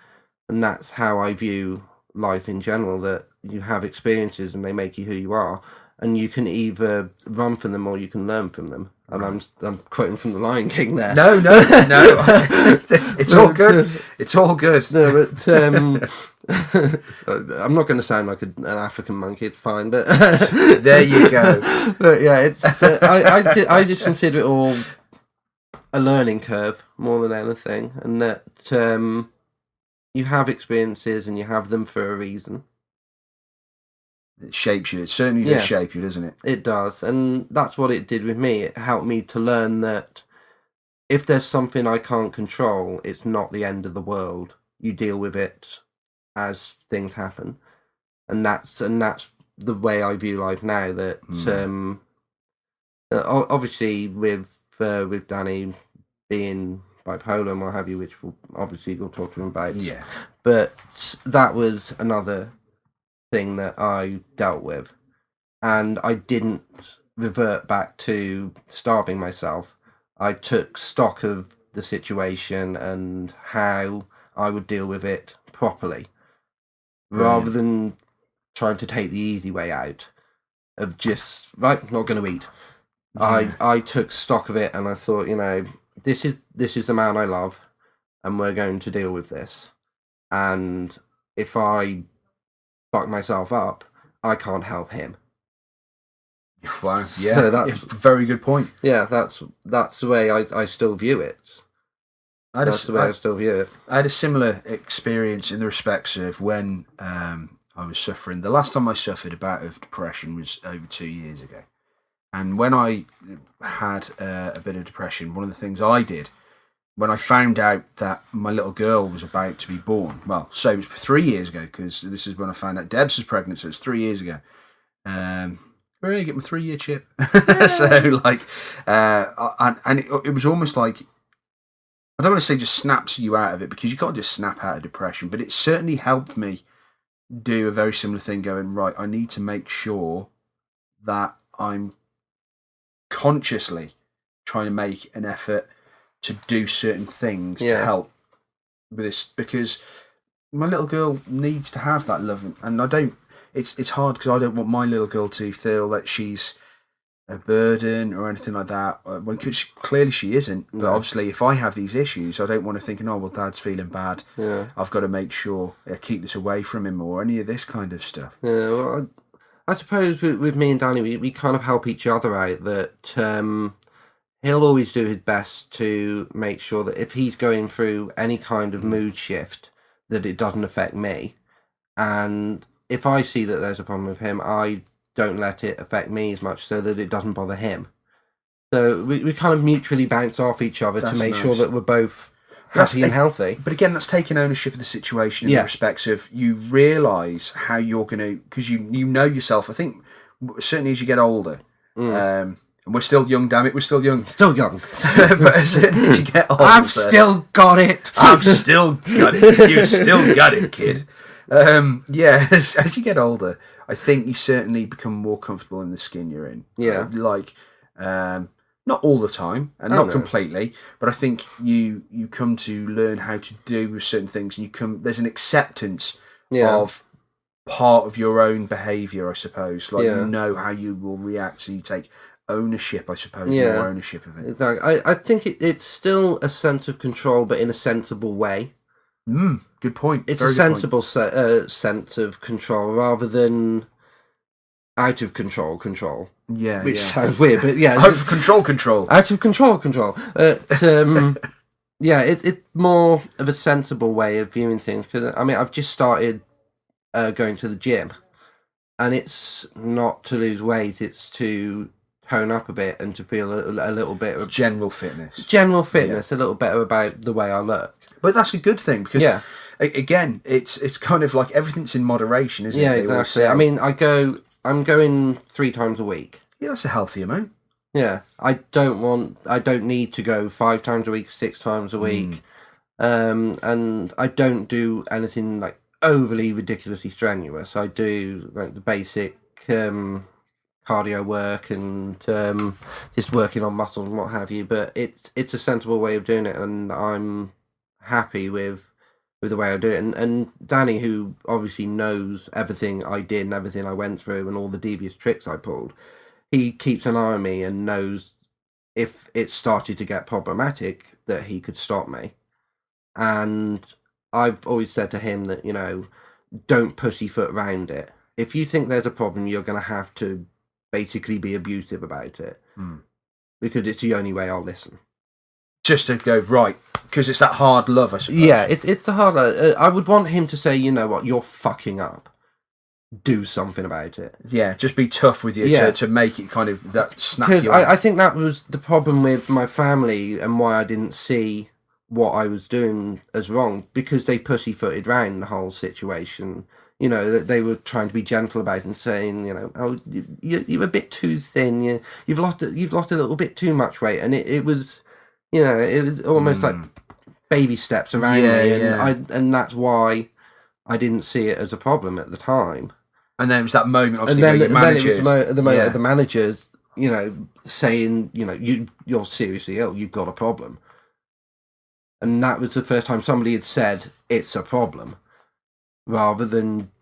Speaker 2: And that's how I view life in general, that you have experiences and they make you who you are, and you can either run from them or you can learn from them. And I'm quoting from the Lion King there.
Speaker 1: No. It's all good. It's all good.
Speaker 2: No, but I'm not going to sound like an African monkey. It's fine, but
Speaker 1: there you go.
Speaker 2: But yeah, it's I just consider it all a learning curve more than anything, and that you have experiences and you have them for a reason.
Speaker 1: It shapes you. It certainly does shape you, doesn't it?
Speaker 2: It does, and that's what it did with me. It helped me to learn that if there's something I can't control, it's not the end of the world. You deal with it as things happen, and that's the way I view life now. That obviously with Danny being bipolar and what have you, which we'll talk to him about.
Speaker 1: Yeah,
Speaker 2: but that was another thing that I dealt with, and I didn't revert back to starving myself. I took stock of the situation and how I would deal with it properly, rather than trying to take the easy way out of just not going to eat. Yeah. I took stock of it, and I thought, this is the man I love, and we're going to deal with this. And if I fuck myself up, I can't help him.
Speaker 1: Wow, yeah, so that's a very good point.
Speaker 2: Yeah, that's the way I still view it. That's the way I still view it.
Speaker 1: I had a similar experience in the respects of when I was suffering. The last time I suffered a bout of depression was over 2 years ago. And when I had a bit of depression, one of the things I did, when I found out that my little girl was about to be born, so it was 3 years ago, because this is when I found out Debs was pregnant, so it's 3 years ago. Really get my 3-year chip. So it was almost like, I don't want to say just snaps you out of it, because you can't just snap out of depression, but it certainly helped me do a very similar thing, going, right, I need to make sure that I'm consciously trying to make an effort to do certain things to help with this, because my little girl needs to have that love, and I don't. It's hard because I don't want my little girl to feel that she's a burden or anything like that. Because clearly she isn't. But obviously, if I have these issues, I don't want to think, Dad's feeling bad. Yeah. I've got to make sure I keep this away from him, or any of this kind of stuff.
Speaker 2: Yeah, well, I suppose with me and Danny, we kind of help each other out. That he'll always do his best to make sure that if he's going through any kind of mood shift, that it doesn't affect me. And if I see that there's a problem with him, I don't let it affect me as much, so that it doesn't bother him. So we kind of mutually bounce off each other to make sure that we're both happy and healthy.
Speaker 1: But again, that's taking ownership of the situation in the respects of, you realise how you're going to, because you know yourself. I think certainly as you get older, and we're still young, damn it, we're still young.
Speaker 2: Still young.
Speaker 1: But certainly as you get older,
Speaker 2: I've still got it.
Speaker 1: I've still got it. You've still got it, kid. As you get older, I think you certainly become more comfortable in the skin you're in.
Speaker 2: Yeah.
Speaker 1: Not all the time, and not completely, but I think you come to learn how to do certain things, and there's an acceptance of part of your own behaviour, I suppose. You know how you will react, so you take ownership, I suppose,
Speaker 2: Yeah.
Speaker 1: more ownership of it.
Speaker 2: Exactly. I think it's still a sense of control, but in a sensible way.
Speaker 1: Good point.
Speaker 2: It's
Speaker 1: Very
Speaker 2: a
Speaker 1: good
Speaker 2: sensible sense of control rather than out of control.
Speaker 1: Yeah,
Speaker 2: which
Speaker 1: yeah.
Speaker 2: sounds weird, but yeah,
Speaker 1: Out of control.
Speaker 2: Out of control. Yeah, it's more of a sensible way of viewing things. Because I mean, I've just started going to the gym, and it's not to lose weight; it's to tone up a bit and to feel a little bit of
Speaker 1: General fitness,
Speaker 2: a little better about the way I look.
Speaker 1: But that's a good thing because, again, it's kind of like everything's in moderation, isn't it?
Speaker 2: Yeah, exactly. I mean, I'm going 3 times a week.
Speaker 1: Yeah, that's a healthy amount.
Speaker 2: Yeah, I don't need to go 5 times a week, 6 times a week, and I don't do anything like overly ridiculously strenuous. I do like the basic cardio work and just working on muscles and what have you. But it's a sensible way of doing it, and I'm happy with the way I do it. And Danny, who obviously knows everything I did and everything I went through and all the devious tricks I pulled, he keeps an eye on me and knows if it started to get problematic that he could stop me. And I've always said to him that, don't pussyfoot around it. If you think there's a problem, you're going to have to basically be abusive about it. Because it's the only way I'll listen.
Speaker 1: Just to go, right, because it's that hard love, I suppose.
Speaker 2: Yeah, it's the hard love. I would want him to say, you know what, you're fucking up. Do something about it.
Speaker 1: Yeah, just be tough with you to make it kind of that snap.
Speaker 2: Because I think that was the problem with my family and why I didn't see what I was doing as wrong, because they pussyfooted round the whole situation. They were trying to be gentle about it and saying, oh, you're a bit too thin. You've lost a little bit too much weight, and it was, it was almost like baby steps around me, and that's why I didn't see it as a problem at the time.
Speaker 1: And then it was that moment, obviously, where managers...
Speaker 2: And then it was the moment of the managers, saying, you're seriously ill, you've got a problem. And that was the first time somebody had said, it's a problem, rather than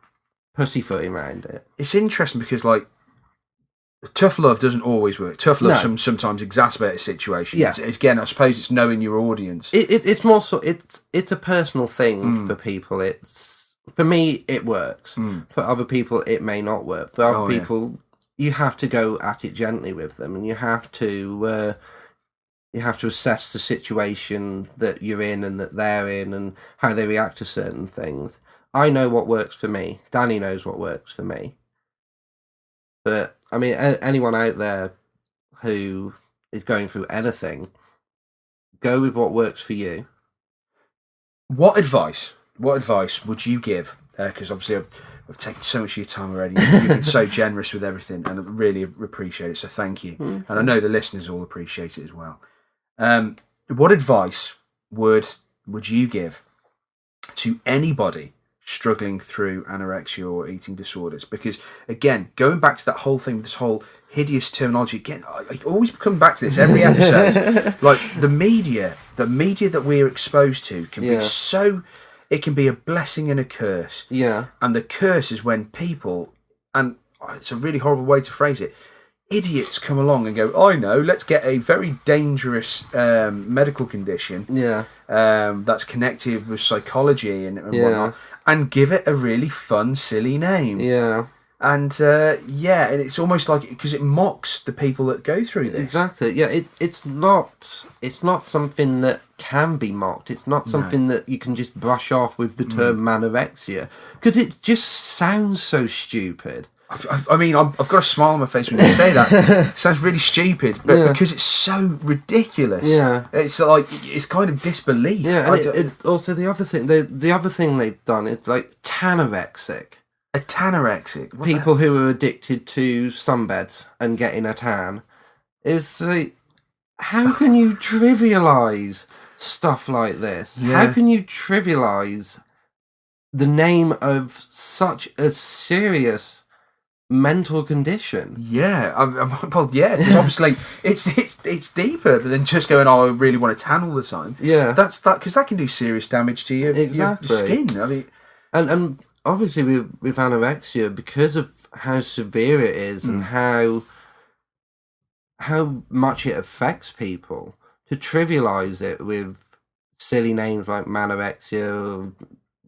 Speaker 2: pussyfooting around it.
Speaker 1: It's interesting because, like, tough love doesn't always work. Tough love sometimes exacerbates situations.
Speaker 2: Yeah.
Speaker 1: Again, I suppose it's knowing your audience.
Speaker 2: It's more so... It's a personal thing for people. For me, it works. For other people, it may not work. For other people, you have to go at it gently with them, and you have to assess the situation that you're in and that they're in, and how they react to certain things. I know what works for me. Danny knows what works for me. But I mean, anyone out there who is going through anything, go with what works for you.
Speaker 1: What advice would you give? Because obviously I've taken so much of your time already. You've been so generous with everything, and I really appreciate it, so thank you. And I know the listeners all appreciate it as well. What advice would you give to anybody struggling through anorexia or eating disorders? Because, again, going back to that whole thing with this whole hideous terminology, again, I always come back to this every episode. Like, the media that we're exposed to can be so... It can be a blessing and a curse.
Speaker 2: Yeah.
Speaker 1: And the curse is when people, and it's a really horrible way to phrase it, idiots come along and go, I know, let's get a very dangerous medical condition that's connected with psychology and whatnot, and give it a really fun, silly name.
Speaker 2: Yeah.
Speaker 1: And and it's almost like, because it mocks the people that go through this.
Speaker 2: Exactly. Yeah, it's not something that can be mocked. It's not something that you can just brush off with the term anorexia, because it just sounds so stupid.
Speaker 1: I mean, I've got a smile on my face when you say that. It sounds really stupid, but because it's so ridiculous, it's like, it's kind of disbelief.
Speaker 2: Yeah, and also the other thing they've done is like tanorexic.
Speaker 1: A tanorexic?
Speaker 2: People who are addicted to sunbeds and getting a tan. It's like, how can you trivialise stuff like this?
Speaker 1: Yeah.
Speaker 2: How can you trivialise the name of such a serious mental condition?
Speaker 1: Yeah, obviously it's deeper than just going, oh, I really want to tan all the time.
Speaker 2: Yeah,
Speaker 1: that's that, because that can do serious damage to your skin. I mean,
Speaker 2: and obviously with anorexia, because of how severe it is and how how much it affects people, to trivialize it with silly names like manorexia.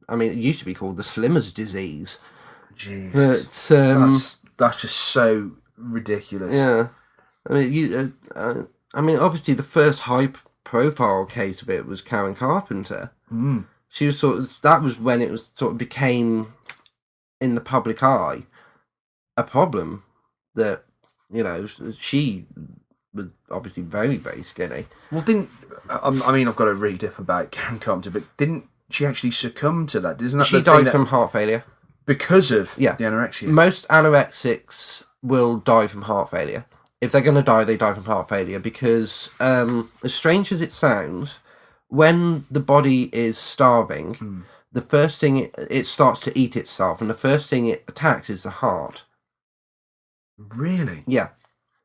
Speaker 2: I mean, it used to be called the Slimmer's disease.
Speaker 1: Jeez.
Speaker 2: But
Speaker 1: that's just so ridiculous.
Speaker 2: yeah, I mean, obviously the first high-profile case of it was Karen Carpenter.
Speaker 1: Mm.
Speaker 2: She was that was when it was sort of became in the public eye a problem that, she was obviously very, very skinny.
Speaker 1: Well, I've got to read up about Karen Carpenter, but didn't she actually succumb to that? Isn't that
Speaker 2: she died from heart failure
Speaker 1: because of the anorexia?
Speaker 2: Most anorexics will die from heart failure. If they're going to die, they die from heart failure because, as strange as it sounds, when the body is starving, the first thing it starts to eat itself, and the first thing it attacks is the heart.
Speaker 1: Really?
Speaker 2: Yeah.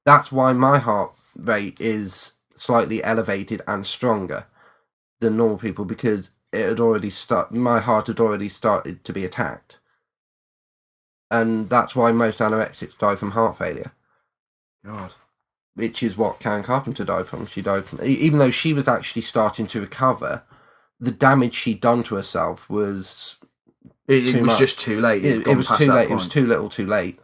Speaker 2: That's why my heart rate is slightly elevated and stronger than normal people, because my heart had already started to be attacked. And that's why most anorexics die from heart failure.
Speaker 1: God.
Speaker 2: Which is what Karen Carpenter died from. She died from, even though she was actually starting to recover, the damage she'd done to herself was
Speaker 1: It was just too late.
Speaker 2: It was too late. It was too little, too late.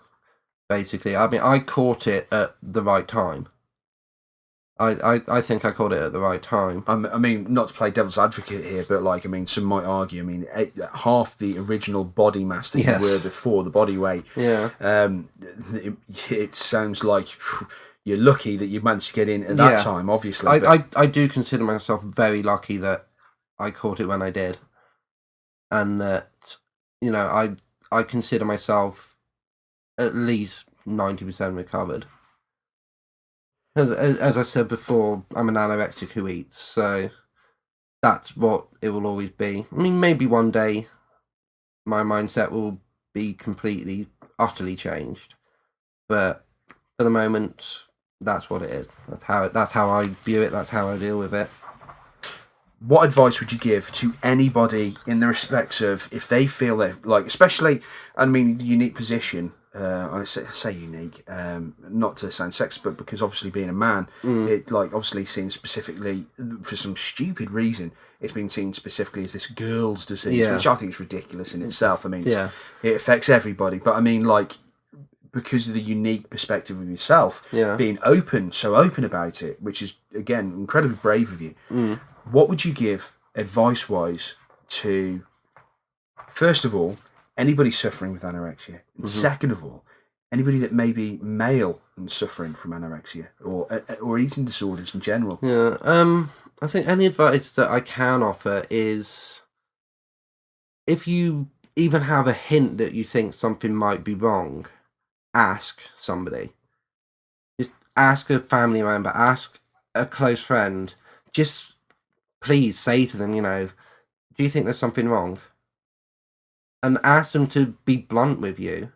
Speaker 2: Basically, I mean, I caught it at the right time. I think I caught it at the right time.
Speaker 1: I mean, not to play devil's advocate here, but some might argue. I mean, half the original body mass that you were before, the body weight.
Speaker 2: Yeah.
Speaker 1: It sounds like you're lucky that you managed to get in at that time. Obviously,
Speaker 2: I do consider myself very lucky that I caught it when I did, and that I consider myself at least 90% recovered. As I said before, I'm an anorexic who eats, so that's what it will always be. I mean, maybe one day my mindset will be completely, utterly changed, but for the moment, that's what it is. That's how I view it. That's how I deal with it.
Speaker 1: What advice would you give to anybody in the respects of if they feel that, especially, the unique position? I say unique, not to sound sexist, but because obviously being a man, it obviously seen specifically for some stupid reason. It's been seen specifically as this girl's disease, which I think is ridiculous in itself. I mean, it affects everybody, but because of the unique perspective of yourself, being so open about it, which is again incredibly brave of you. What would you give advice-wise to, first of all, anybody suffering with anorexia, and second of all, anybody that may be male and suffering from anorexia or eating disorders in general?
Speaker 2: Yeah, I think any advice that I can offer is, if you even have a hint that you think something might be wrong, ask somebody. Just ask a family member, ask a close friend. Just please say to them, do you think there's something wrong? And ask them to be blunt with you.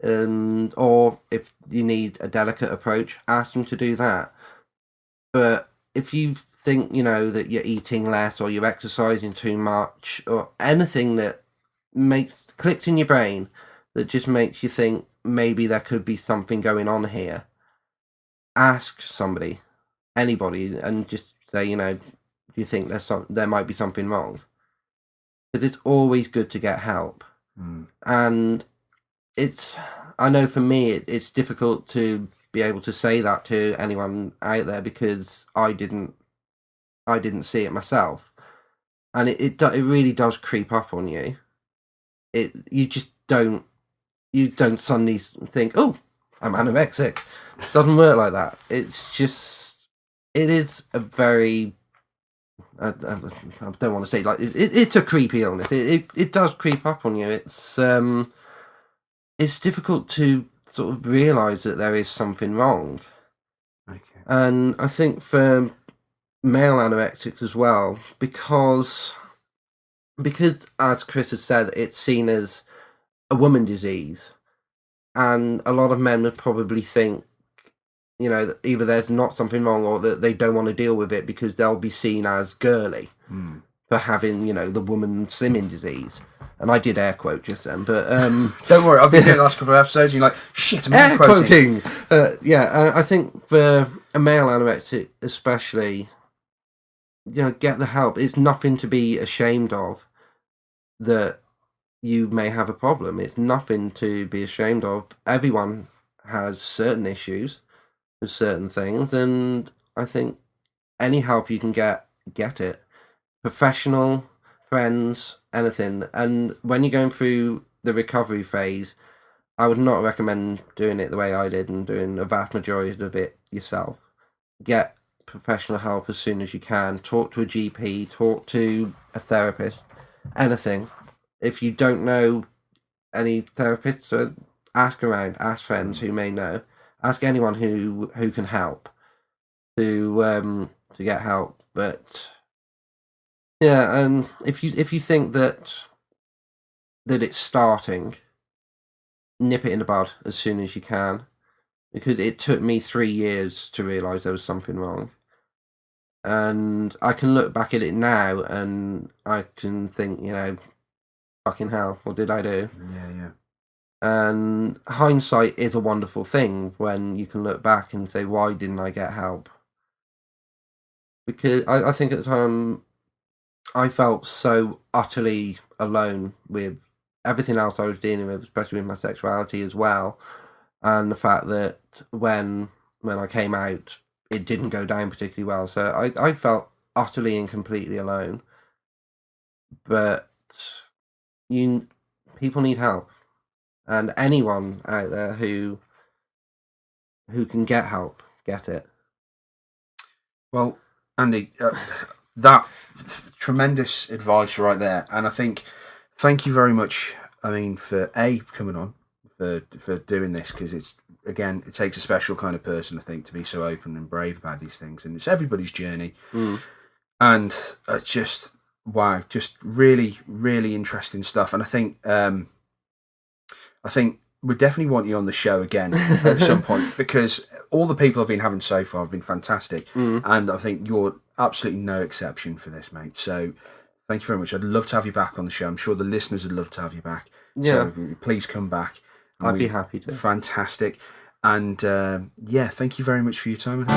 Speaker 2: Or if you need a delicate approach, ask them to do that. But if you think, that you're eating less or you're exercising too much or anything that clicks in your brain that just makes you think maybe there could be something going on here, ask somebody, anybody, and just say, do you think there might be something wrong? Because it's always good to get help. And I know for me, it's difficult to be able to say that to anyone out there because I didn't see it myself. And it really does creep up on you. You don't suddenly think, oh, I'm anorexic. It doesn't work like that. It's just, it is a very, I don't want to say it's a creepy illness. It does creep up on you. It's difficult to sort of realise that there is something wrong.
Speaker 1: Okay.
Speaker 2: And I think for male anorexics as well, because as Chris has said, it's seen as a woman disease, and a lot of men would probably think, that either there's not something wrong or that they don't want to deal with it because they'll be seen as girly for having, the woman slimming disease. And I did air quote just then, but
Speaker 1: don't worry, I've been doing the last couple of episodes and you're like, shit, I'm
Speaker 2: air
Speaker 1: quoting.
Speaker 2: I think for a male anoretic especially, get the help. It's nothing to be ashamed of that you may have a problem. It's nothing to be ashamed of. Everyone has certain issues with certain things, and I think any help you can get it. Professional, friends, anything. And when you're going through the recovery phase, I would not recommend doing it the way I did and doing a vast majority of it yourself. Get professional help as soon as you can. Talk to a GP, talk to a therapist, anything. If you don't know any therapists, ask around, ask friends who may know, ask anyone who can help to get help. But if you think that it's starting, nip it in the bud as soon as you can, because it took me 3 years to realise there was something wrong. And I can look back at it now and I can think, fucking hell, what did I do?
Speaker 1: Yeah.
Speaker 2: And hindsight is a wonderful thing when you can look back and say, why didn't I get help? Because I think at the time I felt so utterly alone with everything else I was dealing with, especially with my sexuality as well. And the fact that when I came out, it didn't go down particularly well. So I felt utterly and completely alone. But people need help. And anyone out there who can get help, get it.
Speaker 1: Well, Andy, that tremendous advice right there. And I think, thank you very much, for coming on, for doing this, because it takes a special kind of person, I think, to be so open and brave about these things. And it's everybody's journey. And just really, really interesting stuff. And I think we definitely want you on the show again at some point, because all the people I've been having so far have been fantastic. And I think you're absolutely no exception for this, mate. So thank you very much. I'd love to have you back on the show. I'm sure the listeners would love to have you back.
Speaker 2: Yeah.
Speaker 1: So please come back.
Speaker 2: I'd be happy to.
Speaker 1: Fantastic. And thank you very much for your time.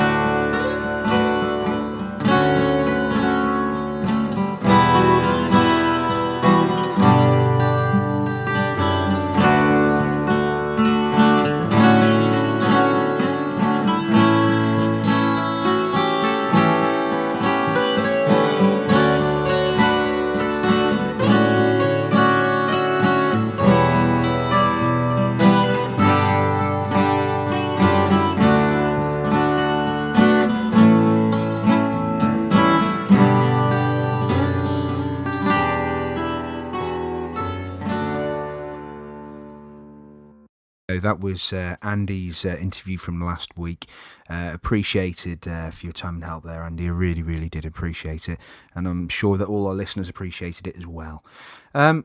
Speaker 1: That was Andy's interview from last week. Appreciated for your time and help there, Andy. I really, really did appreciate it. And I'm sure that all our listeners appreciated it as well.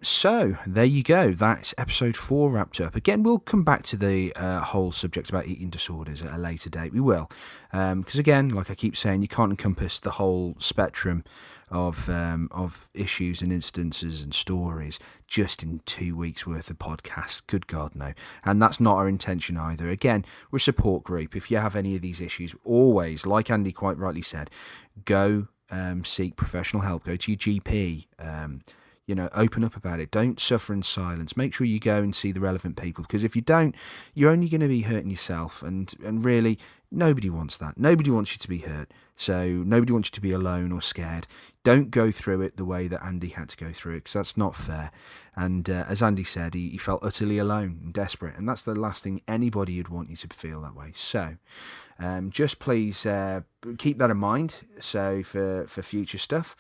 Speaker 1: So, there you go. That's episode 4 wrapped up. Again, we'll come back to the whole subject about eating disorders at a later date. We will. Because again, like I keep saying, you can't encompass the whole spectrum of issues and instances and stories just in 2 weeks worth of podcasts. Good God, no. And that's not our intention either. Again, we're a support group. If you have any of these issues, always, like Andy quite rightly said, go seek professional help. Go to your GP. Open up about it. Don't suffer in silence. Make sure you go and see the relevant people, because if you don't, you're only going to be hurting yourself, and really, nobody wants that. Nobody wants you to be hurt. So nobody wants you to be alone or scared. Don't go through it the way that Andy had to go through it, because that's not fair. And as Andy said, he felt utterly alone and desperate, and that's the last thing anybody would want you to feel that way. So just please keep that in mind, so for future stuff.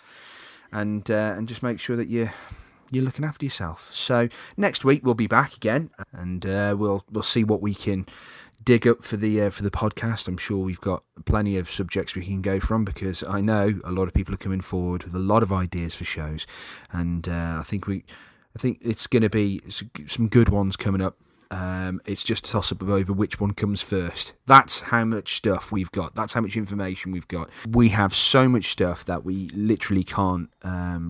Speaker 1: And just make sure that you're looking after yourself. So next week we'll be back again, and we'll see what we can dig up for the podcast. I'm sure we've got plenty of subjects we can go from, because I know a lot of people are coming forward with a lot of ideas for shows, and I think it's going to be some good ones coming up. It's just a toss-up over which one comes first. That's how much stuff we've got. That's how much information we've got. We have so much stuff that we literally can't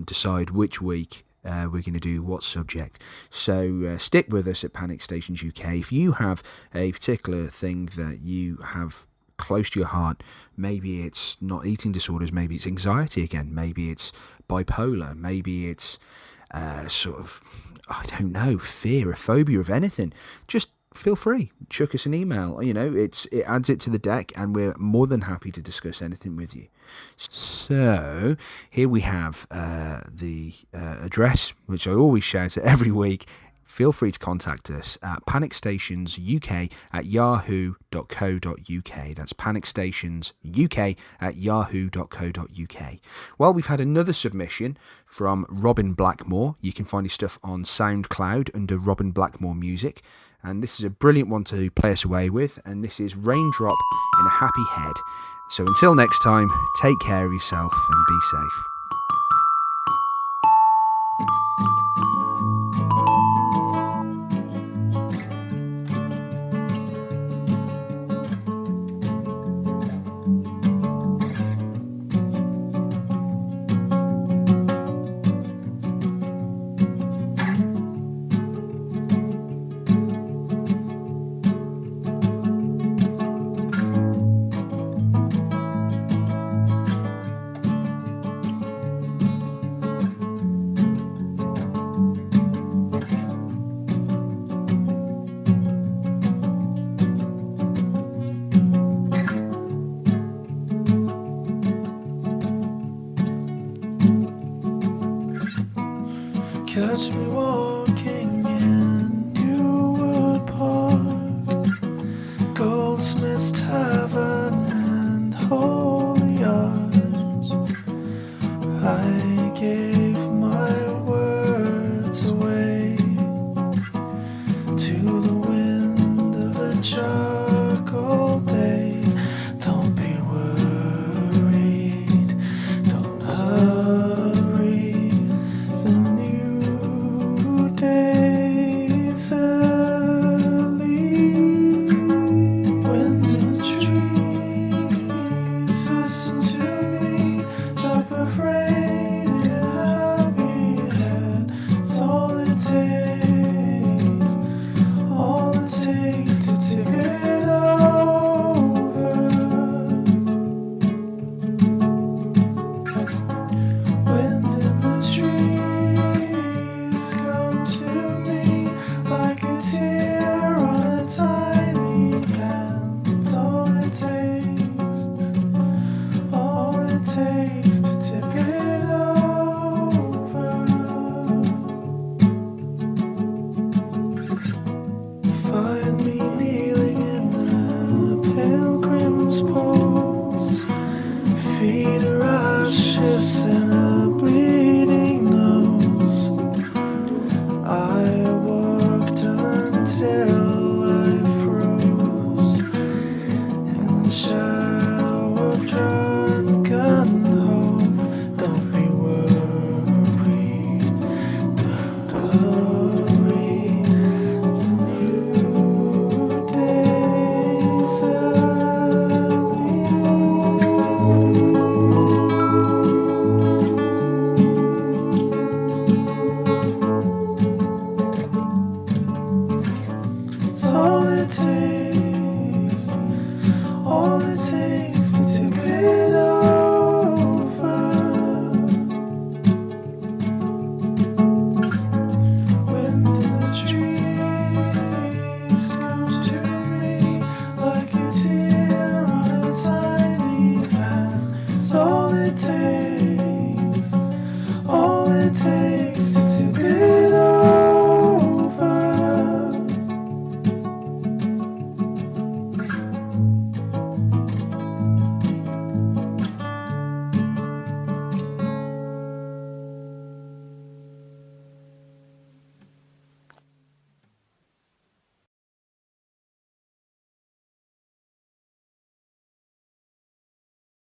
Speaker 1: decide which week we're going to do what subject. So stick with us at Panic Stations UK. If you have a particular thing that you have close to your heart, maybe it's not eating disorders, maybe it's anxiety again, maybe it's bipolar, maybe it's sort of, I don't know, fear, a phobia of anything, just feel free, chuck us an email. It adds it to the deck, and we're more than happy to discuss anything with you. So here we have the address, which I always shout at every week. Feel free to contact us at panicstationsuk@yahoo.co.uk. That's panicstationsuk@yahoo.co.uk. Well, we've had another submission from Robin Blackmore. You can find his stuff on SoundCloud under Robin Blackmore Music. And this is a brilliant one to play us away with. And this is Raindrop in a Happy Head. So until next time, take care of yourself and be safe.
Speaker 3: Catch me walking in Newwood Park, Goldsmith's Tavern and Holy Arch. I gave my words away to the wind of a charcoal day. Don't be worried, don't hurry, the new day's early. Wind in the trees, listen to me, drop a rain in a happy head. It's all it takes to tip it over. Wind in the trees, come to me like a tear on a tiny hand. It's all it takes to tip it over. Find me kneeling in the pilgrim's pose, feet are ashes and a bleeding nose. I walked until I froze in the shadow of drunken hope. Don't be worried, don't hurry, the new day's early. It's all it takes to tip it over. Wind in the trees comes to me like a tear on a tiny hand. It's all it takes.